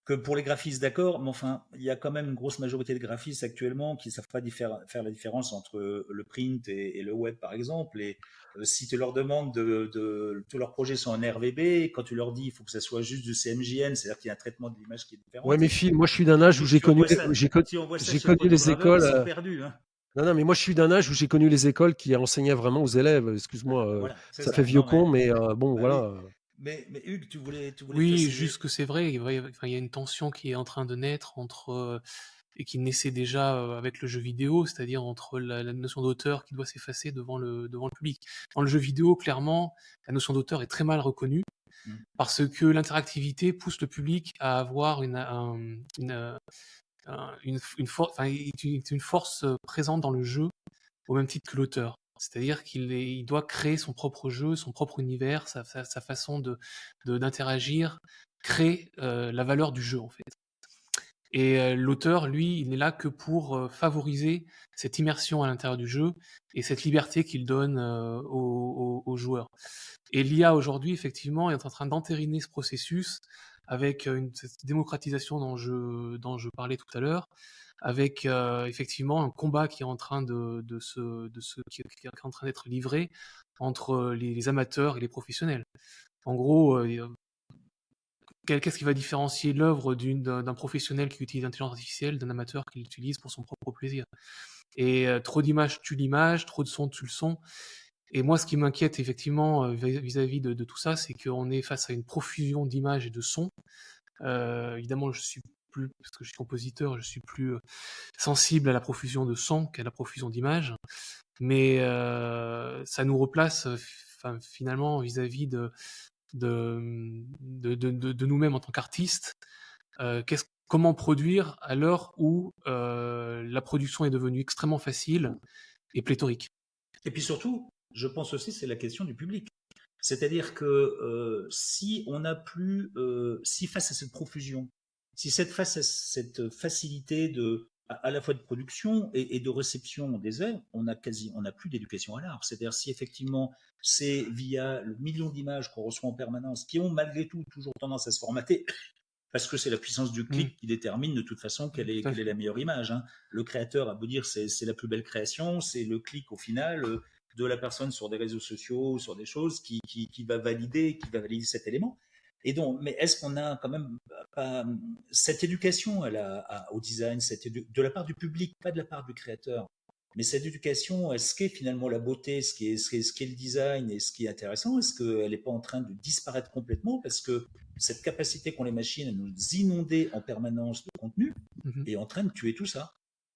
que pour les graphistes, d'accord, mais enfin, il y a quand même une grosse majorité de graphistes actuellement qui ne savent pas faire la différence entre le print et le web, par exemple. Et si tu leur demandes tous leurs projets sont en RVB, quand tu leur dis il faut que ça soit juste du CMJN, c'est-à-dire qu'il y a un traitement de l'image qui est différent. Ouais, mes filles, moi je suis d'un âge où Tu envoies ça j'ai chez un connu les photograveur, ils écoles. sont perdus, hein. Non, non, mais moi je suis d'un âge où j'ai connu les écoles qui enseignaient vraiment aux élèves. Excuse-moi, Voilà, c'est ça fait ça. vieux Non, con, mais, mais bon, bah oui. voilà. Mais Hugues, tu voulais Oui, préciser. juste que c'est vrai, il y a une tension qui est en train de naître entre, et qui naissait déjà avec le jeu vidéo, c'est-à-dire entre la notion d'auteur qui doit s'effacer devant le public. Dans le jeu vidéo, clairement, la notion d'auteur est très mal reconnue Mm. parce que l'interactivité pousse le public à avoir une force présente dans le jeu au même titre que l'auteur. C'est-à-dire il doit créer son propre jeu, son propre univers, sa façon d'interagir, crée la valeur du jeu en fait. Et l'auteur, lui, il n'est là que pour favoriser cette immersion à l'intérieur du jeu et cette liberté qu'il donne aux joueurs. Et l'IA aujourd'hui, effectivement, est en train d'entériner ce processus avec cette démocratisation dont je parlais tout à l'heure, avec effectivement un combat qui est en train qui est en train d'être livré entre les amateurs et les professionnels. En gros, qu'est-ce qui va différencier l'œuvre d'un professionnel qui utilise l'intelligence artificielle d'un amateur qui l'utilise pour son propre plaisir? Et trop d'images tue l'image, trop de son tue le son. Et moi, ce qui m'inquiète effectivement vis-à-vis de tout ça, c'est qu'on est face à une profusion d'images et de sons. Évidemment, parce que je suis compositeur, je suis plus sensible à la profusion de sons qu'à la profusion d'images. Mais ça nous replace finalement vis-à-vis de nous-mêmes en tant qu'artistes. Comment produire à l'heure où la production est devenue extrêmement facile et pléthorique. Et puis surtout, je pense aussi c'est la question du public. C'est-à-dire que si on n'a plus, si face à cette profusion, si face à cette facilité à la fois de production et de réception des œuvres, on n'a plus d'éducation à l'art. C'est-à-dire si effectivement c'est via le million d'images qu'on reçoit en permanence, qui ont malgré tout toujours tendance à se formater, parce que c'est la puissance du clic qui détermine de toute façon quelle est la meilleure image. Hein. Le créateur a beau dire c'est la plus belle création, c'est le clic au final de la personne sur des réseaux sociaux, sur des choses qui va valider cet élément. Et donc, mais est-ce qu'on a quand même pas cette éducation au design, de la part du public, pas de la part du créateur, mais cette éducation, est-ce qu'est finalement la beauté, ce qui est le design et ce qui est intéressant, est-ce qu'elle n'est pas en train de disparaître complètement parce que cette capacité qu'ont les machines à nous inonder en permanence de contenu est en train de tuer tout ça.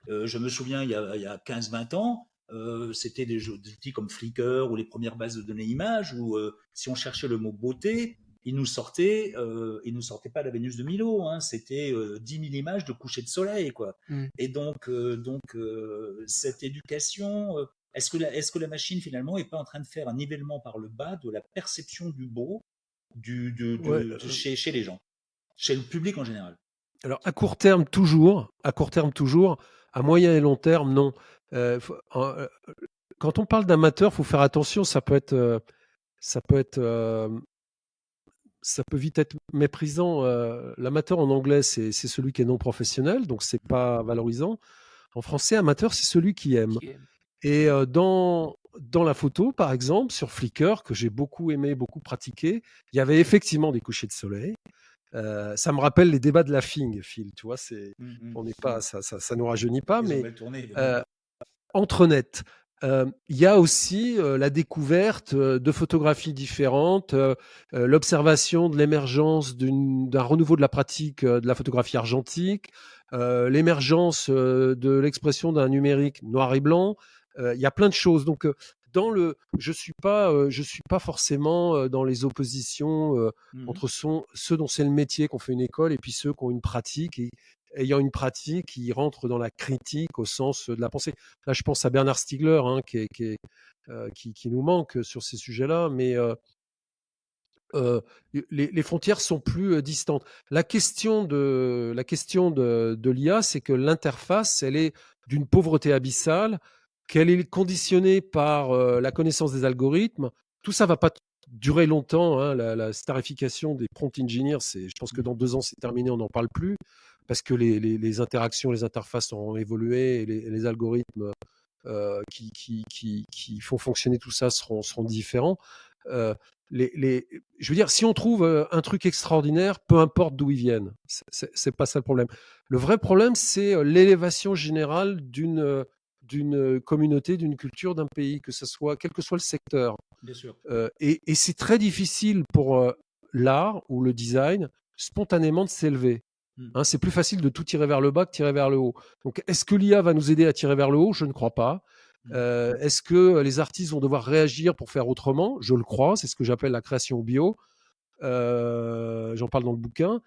Je me souviens, il y a 15-20 ans, c'était des outils comme Flickr ou les premières bases de données images où si on cherchait le mot beauté, il nous sortait pas la Vénus de Milo, hein, c'était 10 000 images de coucher de soleil, quoi. Et donc cette éducation, est-ce que la machine finalement est pas en train de faire un nivellement par le bas de la perception du beau chez les gens, chez le public en général? Alors à court terme toujours, à moyen et long terme non. Quand on parle d'amateur, faut faire attention, ça peut vite être méprisant. L'amateur en anglais, c'est celui qui est non professionnel, donc c'est pas valorisant. En français, amateur, c'est celui qui aime. Et dans la photo, par exemple, sur Flickr, que j'ai beaucoup aimé, beaucoup pratiqué, il y avait effectivement des couchers de soleil. Ça me rappelle les débats de la FING, Phil. Tu vois, on n'est pas, ça nous rajeunit pas, mais entre net. Il y a aussi la découverte de photographies différentes, l'observation de l'émergence d'un renouveau de la pratique de la photographie argentique, l'émergence de l'expression d'un numérique noir et blanc. Il y a plein de choses. Donc, je suis pas forcément dans les oppositions entre ceux dont c'est le métier, qu'on fait une école, et puis ceux qui ont une pratique ayant une pratique qui rentre dans la critique au sens de la pensée. Là, je pense à Bernard Stiegler, hein, qui nous manque sur ces sujets-là, mais les frontières sont plus distantes. La question de l'IA, c'est que l'interface, elle est d'une pauvreté abyssale, qu'elle est conditionnée par la connaissance des algorithmes. Tout ça va pas durer longtemps. Hein, la starification des prompt engineers, je pense que dans 2 ans, c'est terminé, on n'en parle plus, parce que les interactions, les interfaces ont évolué, et les algorithmes qui font fonctionner tout ça seront différents. Je veux dire, si on trouve un truc extraordinaire, peu importe d'où ils viennent, c'est pas ça le problème. Le vrai problème, c'est l'élévation générale d'une communauté, d'une culture, d'un pays, quel que soit le secteur. Bien sûr. Et c'est très difficile pour l'art ou le design spontanément de s'élever. Hein, c'est plus facile de tout tirer vers le bas que tirer vers le haut. Donc, est-ce que l'IA va nous aider à tirer vers le haut? Je ne crois pas. Est-ce que les artistes vont devoir réagir pour faire autrement? Je le crois. C'est ce que j'appelle la création bio. J'en parle dans le bouquin.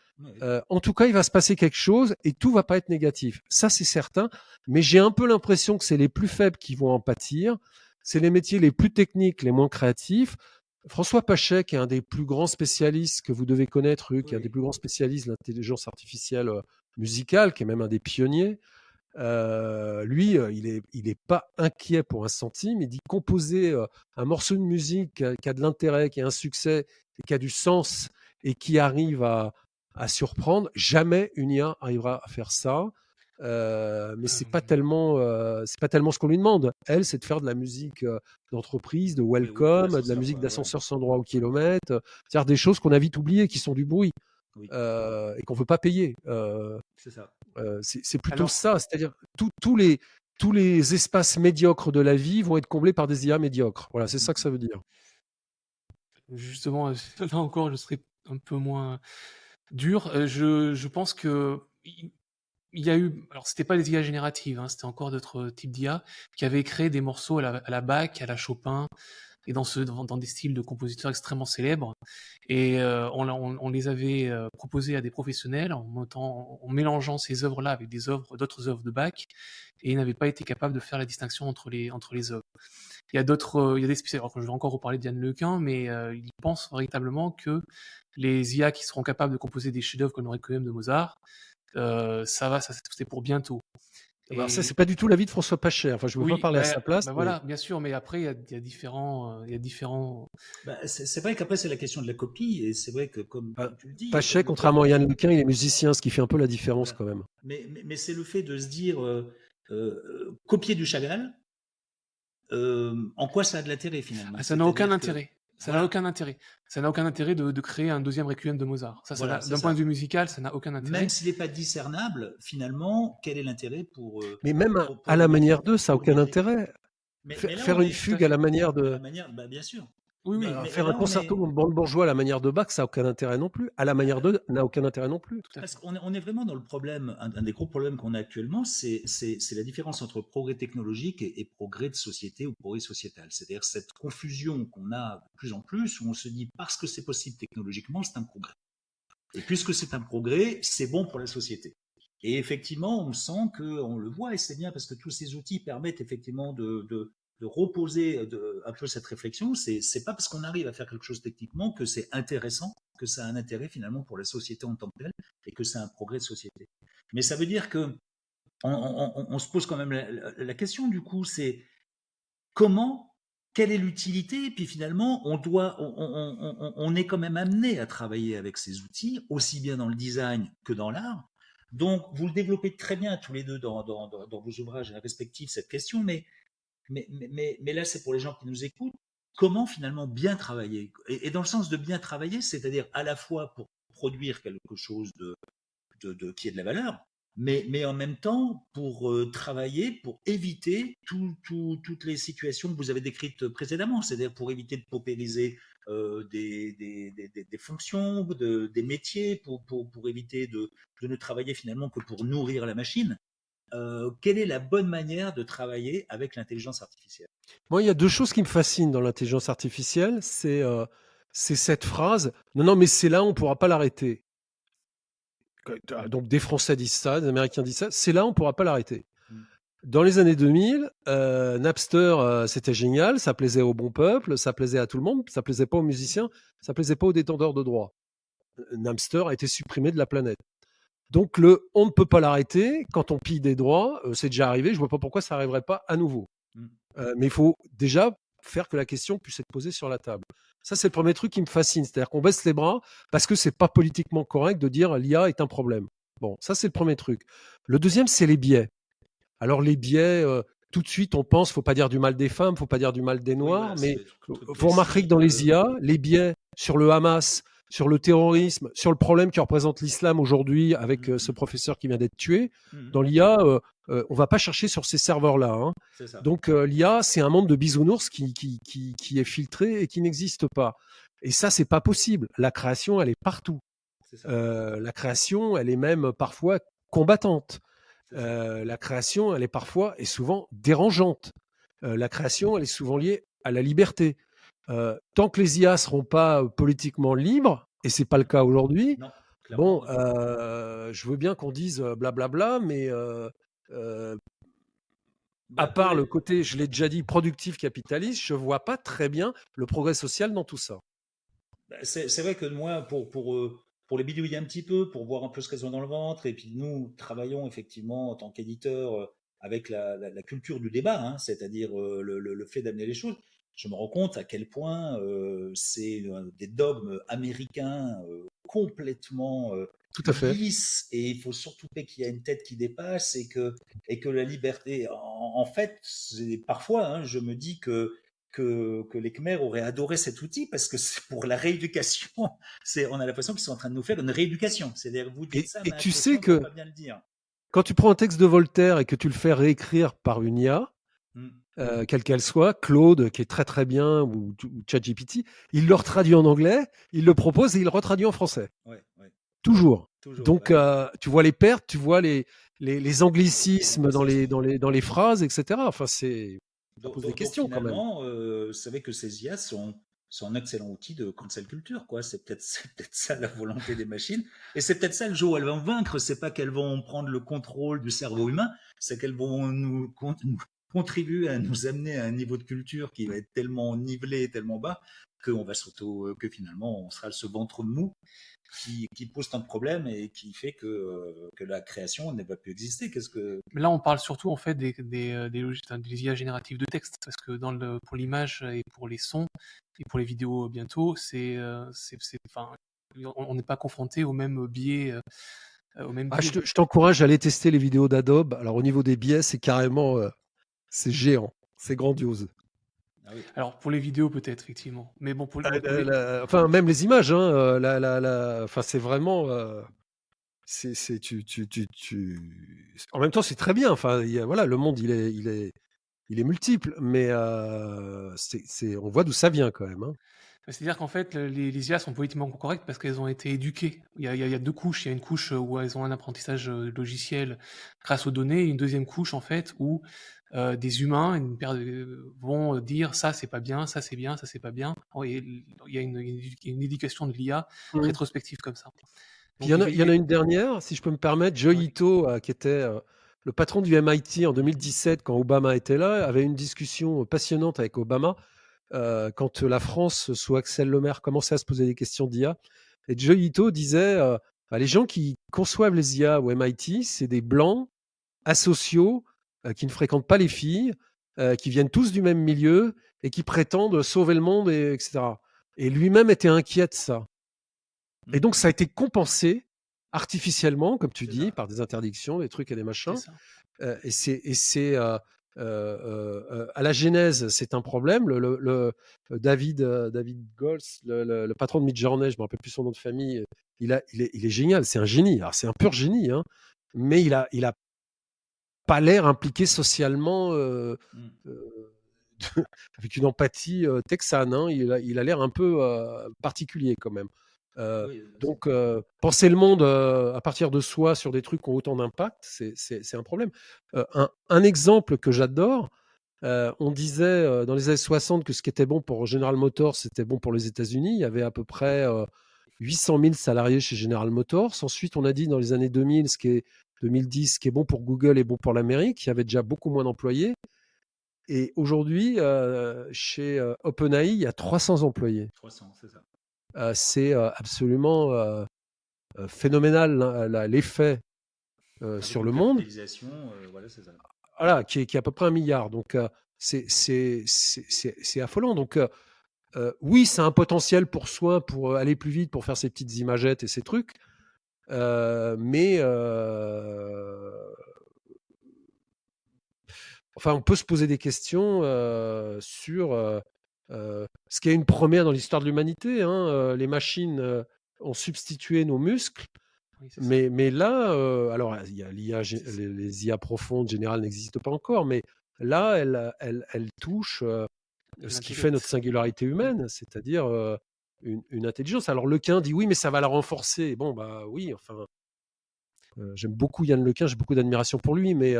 En tout cas, il va se passer quelque chose et tout va pas être négatif. Ça, c'est certain. Mais j'ai un peu l'impression que c'est les plus faibles qui vont en pâtir. C'est les métiers les plus techniques, les moins créatifs. François Pachet, qui est un des plus grands spécialistes que vous devez connaître, qui est un des plus grands spécialistes de l'intelligence artificielle musical, qui est même un des pionniers. Lui, il est pas inquiet pour un centime. Il dit composer un morceau de musique qui a de l'intérêt, qui a un succès, et qui a du sens et qui arrive à surprendre. Jamais une IA arrivera à faire ça. Mais c'est pas tellement ce qu'on lui demande. Elle, c'est de faire de la musique d'entreprise, de Oui, welcome, de la l'ascenseur, musique ouais. d'ascenseur sans droit au kilomètre, c'est-à-dire des choses qu'on a vite oubliées, qui sont du bruit Oui, et qu'on veut pas payer. c'est ça. C'est plutôt Alors, ça, c'est-à-dire tous les espaces médiocres de la vie vont être comblés par des IA médiocres. Voilà, c'est ça que ça veut dire. justement, là encore, je serais un peu moins dur. Je pense que il y a eu, alors c'était pas des IA génératives, hein, c'était encore d'autres types d'IA qui avaient créé des morceaux à la Bach, à la Chopin, et dans des styles de compositeurs extrêmement célèbres. Et on les avait proposés à des professionnels en mélangeant ces œuvres-là avec d'autres œuvres de Bach, et ils n'avaient pas été capables de faire la distinction entre les œuvres. Il y a des spécialistes, alors je vais encore reparler de Yann Lequin, mais il pense véritablement que les IA qui seront capables de composer des chefs-d'œuvre comme le Requiem de Mozart, c'est pour bientôt. Alors ça, Et c'est pas du tout l'avis de François Pacher. Enfin, je ne veux pas oui, parler à sa place, mais voilà, bien sûr, mais après il y a différents. C'est vrai qu'après, c'est la question de la copie, et c'est vrai que, comme tu le dis, Pacher, contrairement à Yann Lequin, il est musicien, ce qui fait un peu la différence voilà. quand même. Mais c'est le fait de se dire copier du Chagall, en quoi ça a de l'intérêt finalement? Ça n'a aucun C'est-à-dire que, intérêt. Ça n'a voilà, aucun intérêt. Ça n'a aucun intérêt de créer un deuxième Requiem de Mozart. voilà, c'est D'un point de ça. vue musical, ça n'a aucun Même intérêt. s'il n'est pas discernable, finalement, quel est l'intérêt Mais même pour à le la manière d'eux, ça n'a pour le aucun métrique? intérêt. Mais là, Faire on une est Tout à fugue à fait. la manière à la de... manière, bah, bien sûr. Oui, oui, Mais Faire un là, on concerto est, bourgeois à la manière de Bach, ça n'a aucun intérêt non plus. À la manière d'eux, n'a aucun intérêt non plus. tout à parce fait. qu'on est vraiment dans le problème, un des gros problèmes qu'on a actuellement, c'est la différence entre progrès technologique et progrès de société ou progrès sociétal. C'est-à-dire cette confusion qu'on a de plus en plus, où on se dit parce que c'est possible technologiquement, c'est un progrès. Et puisque c'est un progrès, c'est bon pour la société. Et effectivement, on sent on le voit, et c'est bien parce que tous ces outils permettent effectivement de reposer un peu cette réflexion. C'est pas parce qu'on arrive à faire quelque chose techniquement que c'est intéressant, que ça a un intérêt finalement pour la société en tant que telle, et que c'est un progrès de société. Mais ça veut dire que on se pose quand même la question du coup, c'est comment, quelle est l'utilité? Et puis finalement, on est quand même amené à travailler avec ces outils, aussi bien dans le design que dans l'art. Donc, vous le développez très bien tous les deux dans vos ouvrages respectifs, cette question, mais là, c'est pour les gens qui nous écoutent. Comment finalement bien travailler? Et dans le sens de bien travailler, c'est-à-dire à la fois pour produire quelque chose qui ait de la valeur, mais en même temps pour travailler, pour éviter toutes les situations que vous avez décrites précédemment, c'est-à-dire pour éviter de paupériser des fonctions, des métiers, pour éviter de ne travailler finalement que pour nourrir la machine. Quelle est la bonne manière de travailler avec l'intelligence artificielle? Moi, il y a deux choses qui me fascinent dans l'intelligence artificielle. C'est cette phrase, non, non, mais c'est là, on ne pourra pas l'arrêter. Donc des Français disent ça, des Américains disent ça, c'est là, on ne pourra pas l'arrêter. Mm. Dans les années 2000, Napster, c'était génial, ça plaisait au bon peuple, ça plaisait à tout le monde, ça plaisait pas aux musiciens, ça plaisait pas aux détenteurs de droits. Napster a été supprimé de la planète. Donc on ne peut pas l'arrêter, quand on pille des droits, c'est déjà arrivé, je vois pas pourquoi ça arriverait pas à nouveau. Mm. Mais il faut déjà faire que la question puisse être posée sur la table. Ça, c'est le premier truc qui me fascine. C'est-à-dire qu'on baisse les bras parce que c'est pas politiquement correct de dire l'IA est un problème. Bon, ça, c'est le premier truc. Le deuxième, c'est les biais. Alors, les biais, tout de suite, on pense, faut pas dire du mal des femmes, faut pas dire du mal des Oui, Noirs, voilà, c'est mais des trucs vous remarquerez que dans les IA, les biais sur le Hamas, sur le terrorisme, sur le problème que représente l'islam aujourd'hui avec ce professeur qui vient d'être tué, dans l'IA, on va pas chercher sur ces serveurs-là. Hein. C'est ça. Donc l'IA, c'est un monde de bisounours qui est filtré et qui n'existe pas. Et ça, c'est pas possible. La création, elle est partout. C'est ça. La création, elle est même parfois combattante. C'est ça. La création, elle est parfois et souvent dérangeante. La création, elle est souvent liée à la liberté. Tant que les IA seront pas politiquement libres, et c'est pas le cas aujourd'hui, Non, clairement, bon, non. je veux bien qu'on dise blablabla, mais à Bah, part le côté, je l'ai déjà dit, productif capitaliste, je vois pas très bien le progrès social dans tout ça. c'est vrai que moi, pour pour les bidouiller un petit peu, pour voir un peu ce qu'elles ont dans le ventre. Et puis nous travaillons effectivement en tant qu'éditeur avec la culture du débat, hein, c'est-à-dire le fait d'amener les choses. Je me rends compte à quel point c'est des dogmes américains complètement Tout à fait. lisses, et il faut surtout pas qu'il y ait une tête qui dépasse, et que la liberté. En fait, parfois, hein, je me dis que les Khmers auraient adoré cet outil, parce que c'est pour la rééducation. On a l'impression qu'ils sont en train de nous faire une rééducation. C'est-à-dire, vous dites ça, Et mais tu sais attention de ne que pas bien le dire. quand tu prends un texte de Voltaire et que tu le fais réécrire par une IA, Hmm. quelle qu'elle soit, Claude, qui est très très bien, ou ChatGPT, il le retraduit en anglais, il le propose et il le retraduit en français. Ouais, ouais. Toujours. Toujours. Donc, Ouais. tu vois les pertes, tu vois les Les anglicismes anglicismes. dans les phrases, etc. Enfin, ça pose des Donc questions quand même. finalement, c'est vrai que ces IA sont un excellent outil de cancel culture, quoi. C'est peut-être ça la volonté des machines. Et c'est peut-être ça le jour où elles vont vaincre. C'est pas qu'elles vont prendre le contrôle du cerveau humain, c'est qu'elles vont nous contribuer à nous amener à un niveau de culture qui va être tellement nivelé, tellement bas, que finalement on sera ce ventre mou qui pose tant de problèmes et qui fait que la création ne va plus exister. Mais là, on parle surtout en fait des IA génératives de texte, parce que pour l'image et pour les sons et pour les vidéos bientôt, enfin, on n'est pas confronté au même biais, au même Ah, biais. je t'encourage à aller tester les vidéos d'Adobe. Alors, au niveau des biais, c'est carrément, c'est géant, c'est grandiose. Ah oui. Alors pour les vidéos peut-être effectivement, mais bon ouais, Enfin, même les images, hein, enfin, c'est vraiment. En même temps, c'est très bien. Enfin, voilà, le monde, il est multiple, mais on voit d'où ça vient quand même, hein. c'est-à-dire qu'en fait, les IA sont politiquement correctes parce qu'elles ont été éduquées. Il y a deux couches. Il y a une couche où elles ont un apprentissage logiciel grâce aux données, et une deuxième couche en fait où des humains vont dire ça c'est pas bien, ça c'est bien, ça c'est pas bien. Et il y a une éducation de l'IA Mm. rétrospective comme ça. Puis Donc il y en a une dernière, si je peux me permettre, Joe ouais, Ito, qui était le patron du MIT en 2017 quand Obama était là, avait une discussion passionnante avec Obama quand la France, sous Axel Lemaire, commençait à se poser des questions d'IA. Et Joe Ito disait, bah, les gens qui conçoivent les IA au MIT, c'est des blancs, asociaux, qui ne fréquentent pas les filles, qui viennent tous du même milieu et qui prétendent sauver le monde, etc. Et lui-même était inquiet de ça. Et donc, ça a été compensé artificiellement, comme tu C'est dis, ça. par des interdictions, des trucs et des c'est machins. ça. À la genèse, c'est un problème. David Gols, le patron de Midjourney, je me rappelle plus son nom de famille, il est génial. C'est un génie. Alors, c'est un pur génie, hein, mais il a pas l'air impliqué socialement Mm. avec une empathie texane, hein. Il a l'air un peu particulier quand même. Oui, Donc, penser le monde à partir de soi sur des trucs qui ont autant d'impact, c'est un problème. Un exemple que j'adore, on disait dans les années 60 que ce qui était bon pour General Motors, c'était bon pour les États-Unis. Il y avait à peu près 800 000 salariés chez General Motors. Ensuite, on a dit dans les années 2000, 2010, ce qui est bon pour Google est bon pour l'Amérique. Il y avait déjà beaucoup moins d'employés. Et aujourd'hui, chez OpenAI, il y a 300 employés. 300, c'est ça. C'est absolument phénoménal, l'effet Avec sur une le monde, capitalisation, voilà, c'est ça. voilà, qui est à peu près 1 milliard. Donc, c'est affolant. Donc, oui, c'est un potentiel pour soi, pour aller plus vite, pour faire ses petites imagettes et ces trucs. Mais enfin, on peut se poser des questions sur ce qui est une première dans l'histoire de l'humanité, hein. Les machines ont substitué nos muscles. Oui, c'est ça. Mais là, alors il y a les IA profondes générales n'existent pas encore, mais là, elle touche ce qui fait notre L'intellect. singularité humaine, c'est-à-dire une intelligence. Alors Lequin dit oui, mais ça va la renforcer. Bon, bah oui, enfin, j'aime beaucoup Yann Lequin, j'ai beaucoup d'admiration pour lui, mais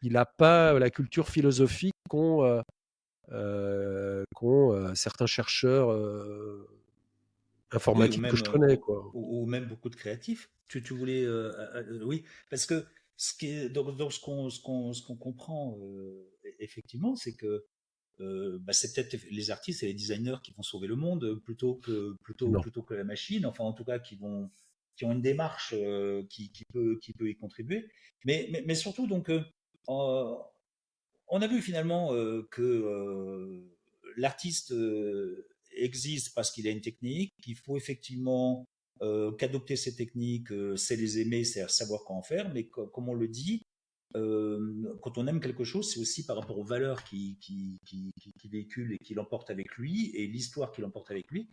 il n'a pas la culture philosophique qu'ont certains chercheurs Oui, ou informatiques que même, je connais, quoi. ou même beaucoup de créatifs. Tu voulais, oui, parce que donc ce qu'on comprend effectivement, c'est que bah, c'est peut-être les artistes et les designers qui vont sauver le monde plutôt Non. que la machine. Enfin, en tout cas, qui vont qui ont une démarche qui peut y contribuer. Mais surtout, donc, on a vu finalement que l'artiste existe parce qu'il a une technique, qu'il faut effectivement qu'adopter ces techniques, c'est les aimer, c'est savoir quoi en faire, mais comme on le dit, quand on aime quelque chose, c'est aussi par rapport aux valeurs qui véhicule et qui l'emporte avec lui, et l'histoire qui l'emporte avec lui.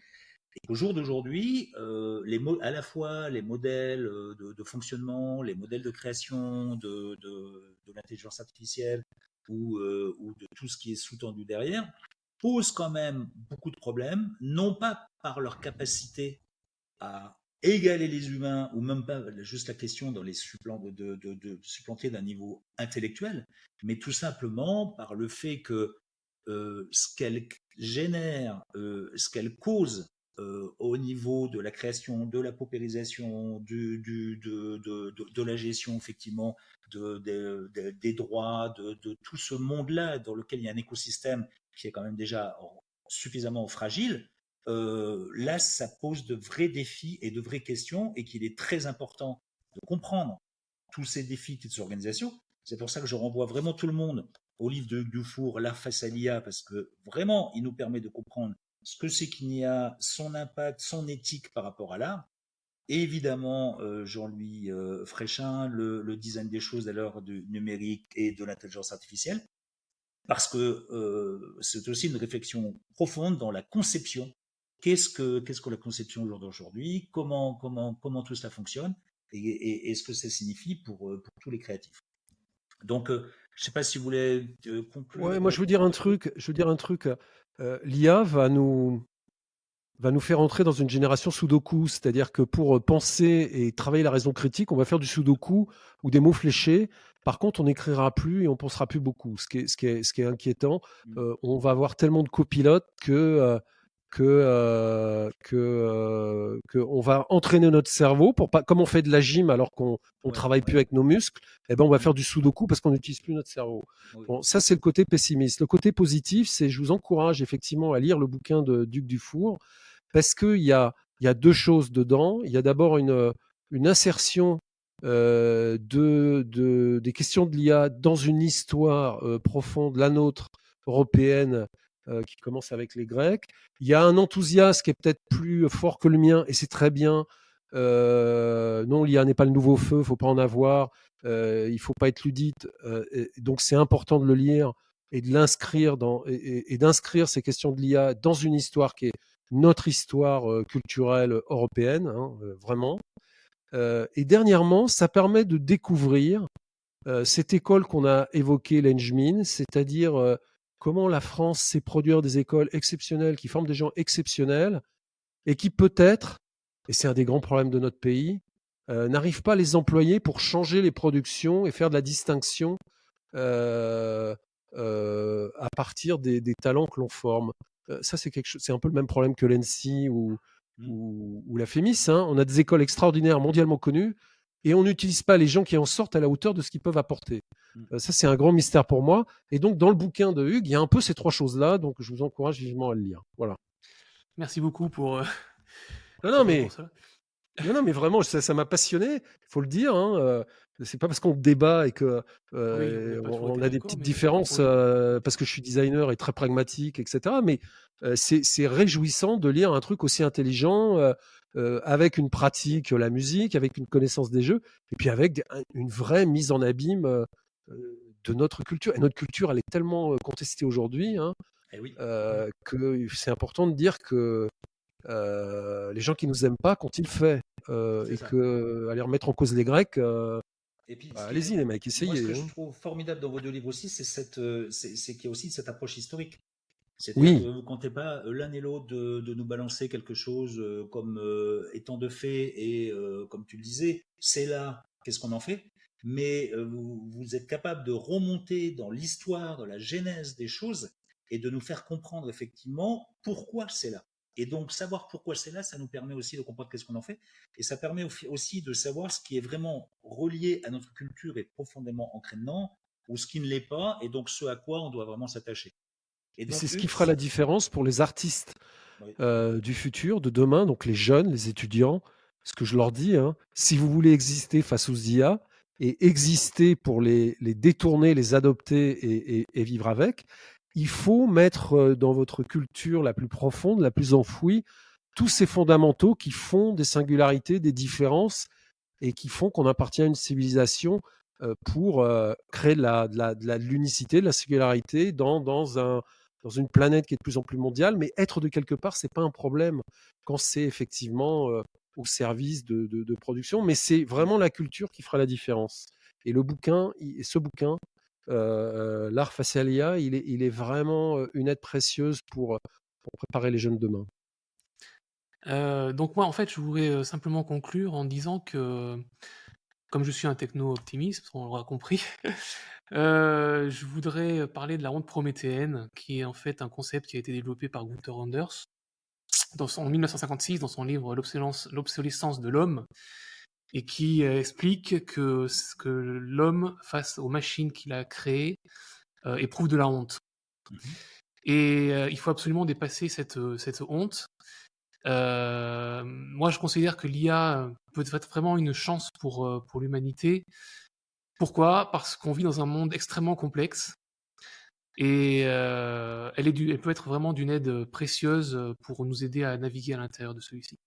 Et qu'au jour d'aujourd'hui, à la fois les modèles de fonctionnement, les modèles de création de l'intelligence artificielle ou de tout ce qui est sous-tendu derrière, posent quand même beaucoup de problèmes, non pas par leur capacité à égaler les humains, ou même pas juste la question dans les de supplanter d'un niveau intellectuel, mais tout simplement par le fait que ce qu'elle génère, ce qu'elle cause au niveau de la création, de la paupérisation, de la gestion effectivement des droits, de tout ce monde-là dans lequel il y a un écosystème qui est quand même déjà suffisamment fragile, là, ça pose de vrais défis et de vraies questions, et qu'il est très important de comprendre tous ces défis, toutes ces organisations. C'est pour ça que je renvoie vraiment tout le monde au livre de Hugues Dufour, L'art face à l'IA, parce que vraiment, il nous permet de comprendre ce que c'est qu'une IA, son impact, son éthique par rapport à l'art. Et évidemment, Jean-Louis Fréchin, le design des choses à l'heure du numérique et de l'intelligence artificielle, parce que c'est aussi une réflexion profonde dans la conception. Qu'est-ce que la conception au jour d'aujourd'hui, comment tout cela fonctionne, et ce que ça signifie pour tous les créatifs. Donc, je ne sais pas si vous voulez conclure. Ouais, moi je veux dire un truc. L'IA va nous faire entrer dans une génération sudoku, c'est-à-dire que pour penser et travailler la raison critique, on va faire du sudoku ou des mots fléchés. Par contre, on n'écrira plus et on pensera plus beaucoup, ce qui est inquiétant. On va avoir tellement de copilotes que on va entraîner notre cerveau pour pas, comme on fait de la gym alors qu'on travaille plus avec nos muscles, eh ben on va faire du sudoku parce qu'on n'utilise plus notre cerveau. Oui. Bon, ça c'est le côté pessimiste. Le côté positif, c'est je vous encourage effectivement à lire le bouquin de Hugues Dufour, parce qu'il y a deux choses dedans. Il y a d'abord une insertion des questions de l'IA dans une histoire profonde, la nôtre, européenne, qui commence avec les Grecs. Il y a un enthousiasme qui est peut-être plus fort que le mien, et c'est très bien. Non, l'IA n'est pas le nouveau feu, il ne faut pas en avoir. Il ne faut pas être ludite. Donc c'est important de le lire et de l'inscrire et d'inscrire ces questions de l'IA dans une histoire qui est notre histoire culturelle européenne, hein, vraiment. Et dernièrement, ça permet de découvrir cette école qu'on a évoquée, l'Engmin, c'est-à-dire comment la France sait produire des écoles exceptionnelles qui forment des gens exceptionnels et qui peut-être, et c'est un des grands problèmes de notre pays, n'arrivent pas à les employer pour changer les productions et faire de la distinction à partir des talents que l'on forme. Ça, c'est un peu le même problème que l'ENSI ou la FEMIS. Hein. On a des écoles extraordinaires, mondialement connues, et on n'utilise pas les gens qui en sortent à la hauteur de ce qu'ils peuvent apporter. Ça, c'est un grand mystère pour moi. Et donc, dans le bouquin de Hugues, il y a un peu ces trois choses-là, donc je vous encourage vivement à le lire. Voilà. Merci beaucoup pour... Non, mais vraiment, ça m'a passionné, il faut le dire. Hein. C'est pas parce qu'on débat et que on a des petites différences parce que je suis designer et très pragmatique, etc. Mais c'est réjouissant de lire un truc aussi intelligent avec une pratique, la musique, avec une connaissance des jeux, et puis avec une vraie mise en abîme de notre culture. Et notre culture, elle est tellement contestée aujourd'hui, hein, que c'est important de dire que les gens qui nous aiment pas, qu'ont-ils fait et que aller remettre en cause les Grecs. Et puis, allez-y les mecs, essayez. Moi, ce que je trouve formidable dans vos deux livres aussi, c'est qu'il y a aussi cette approche historique. C'est-à-dire que vous ne comptez pas l'un et l'autre de nous balancer quelque chose comme étant de fait, et comme tu le disais, c'est là, qu'est-ce qu'on en fait? Mais vous êtes capable de remonter dans l'histoire, dans la genèse des choses, et de nous faire comprendre effectivement pourquoi c'est là. Et donc, savoir pourquoi c'est là, ça nous permet aussi de comprendre qu'est-ce qu'on en fait. Et ça permet aussi de savoir ce qui est vraiment relié à notre culture et profondément ancré dedans, ou ce qui ne l'est pas, et donc ce à quoi on doit vraiment s'attacher. Et c'est ce qui fera la différence pour les artistes du futur, de demain, donc les jeunes, les étudiants, ce que je leur dis, hein, si vous voulez exister face aux IA et exister pour les détourner, les adopter et vivre avec, il faut mettre dans votre culture la plus profonde, la plus enfouie, tous ces fondamentaux qui font des singularités, des différences et qui font qu'on appartient à une civilisation pour créer de l'unicité, de la singularité dans une planète qui est de plus en plus mondiale. Mais être de quelque part, c'est pas un problème quand c'est effectivement au service de production. Mais c'est vraiment la culture qui fera la différence. Et ce bouquin, L'art face à l'IA, il est vraiment une aide précieuse pour préparer les jeunes demain. Donc moi, en fait, je voudrais simplement conclure en disant que, comme je suis un techno-optimiste, on l'aura compris, je voudrais parler de la honte prométhéenne, qui est en fait un concept qui a été développé par Gunther Anders en 1956 dans son livre L'obsolescence de l'homme, et qui explique que l'homme, face aux machines qu'il a créées, éprouve de la honte. Et il faut absolument dépasser cette honte. Moi, je considère que l'IA peut être vraiment une chance pour l'humanité. Pourquoi ? Parce qu'on vit dans un monde extrêmement complexe et elle peut être vraiment d'une aide précieuse pour nous aider à naviguer à l'intérieur de celui-ci.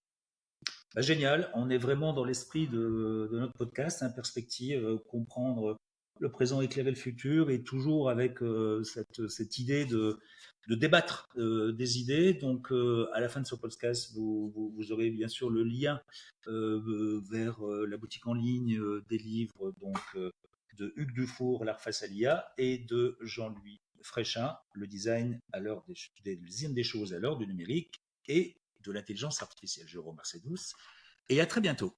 Bah, génial, on est vraiment dans l'esprit de notre podcast, hein, perspective, comprendre le présent, éclairer le futur, et toujours avec cette idée de débattre des idées. Donc, à la fin de ce podcast, vous aurez bien sûr le lien vers la boutique en ligne des livres donc, de Hugues Dufour, L'art face à l'IA, et de Jean-Louis Fréchin, Le design à l'heure des choses à l'heure du numérique et de l'intelligence artificielle. Je vous remercie tous et à très bientôt.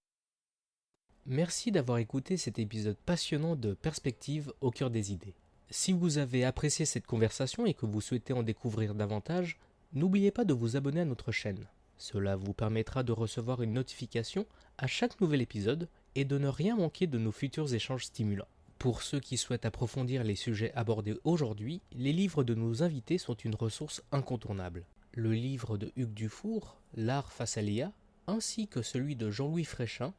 Merci d'avoir écouté cet épisode passionnant de Perspective au cœur des idées. Si vous avez apprécié cette conversation et que vous souhaitez en découvrir davantage, n'oubliez pas de vous abonner à notre chaîne. Cela vous permettra de recevoir une notification à chaque nouvel épisode et de ne rien manquer de nos futurs échanges stimulants. Pour ceux qui souhaitent approfondir les sujets abordés aujourd'hui, les livres de nos invités sont une ressource incontournable. Le livre de Hugues Dufour, L'art face à l'IA, ainsi que celui de Jean-Louis Fréchin,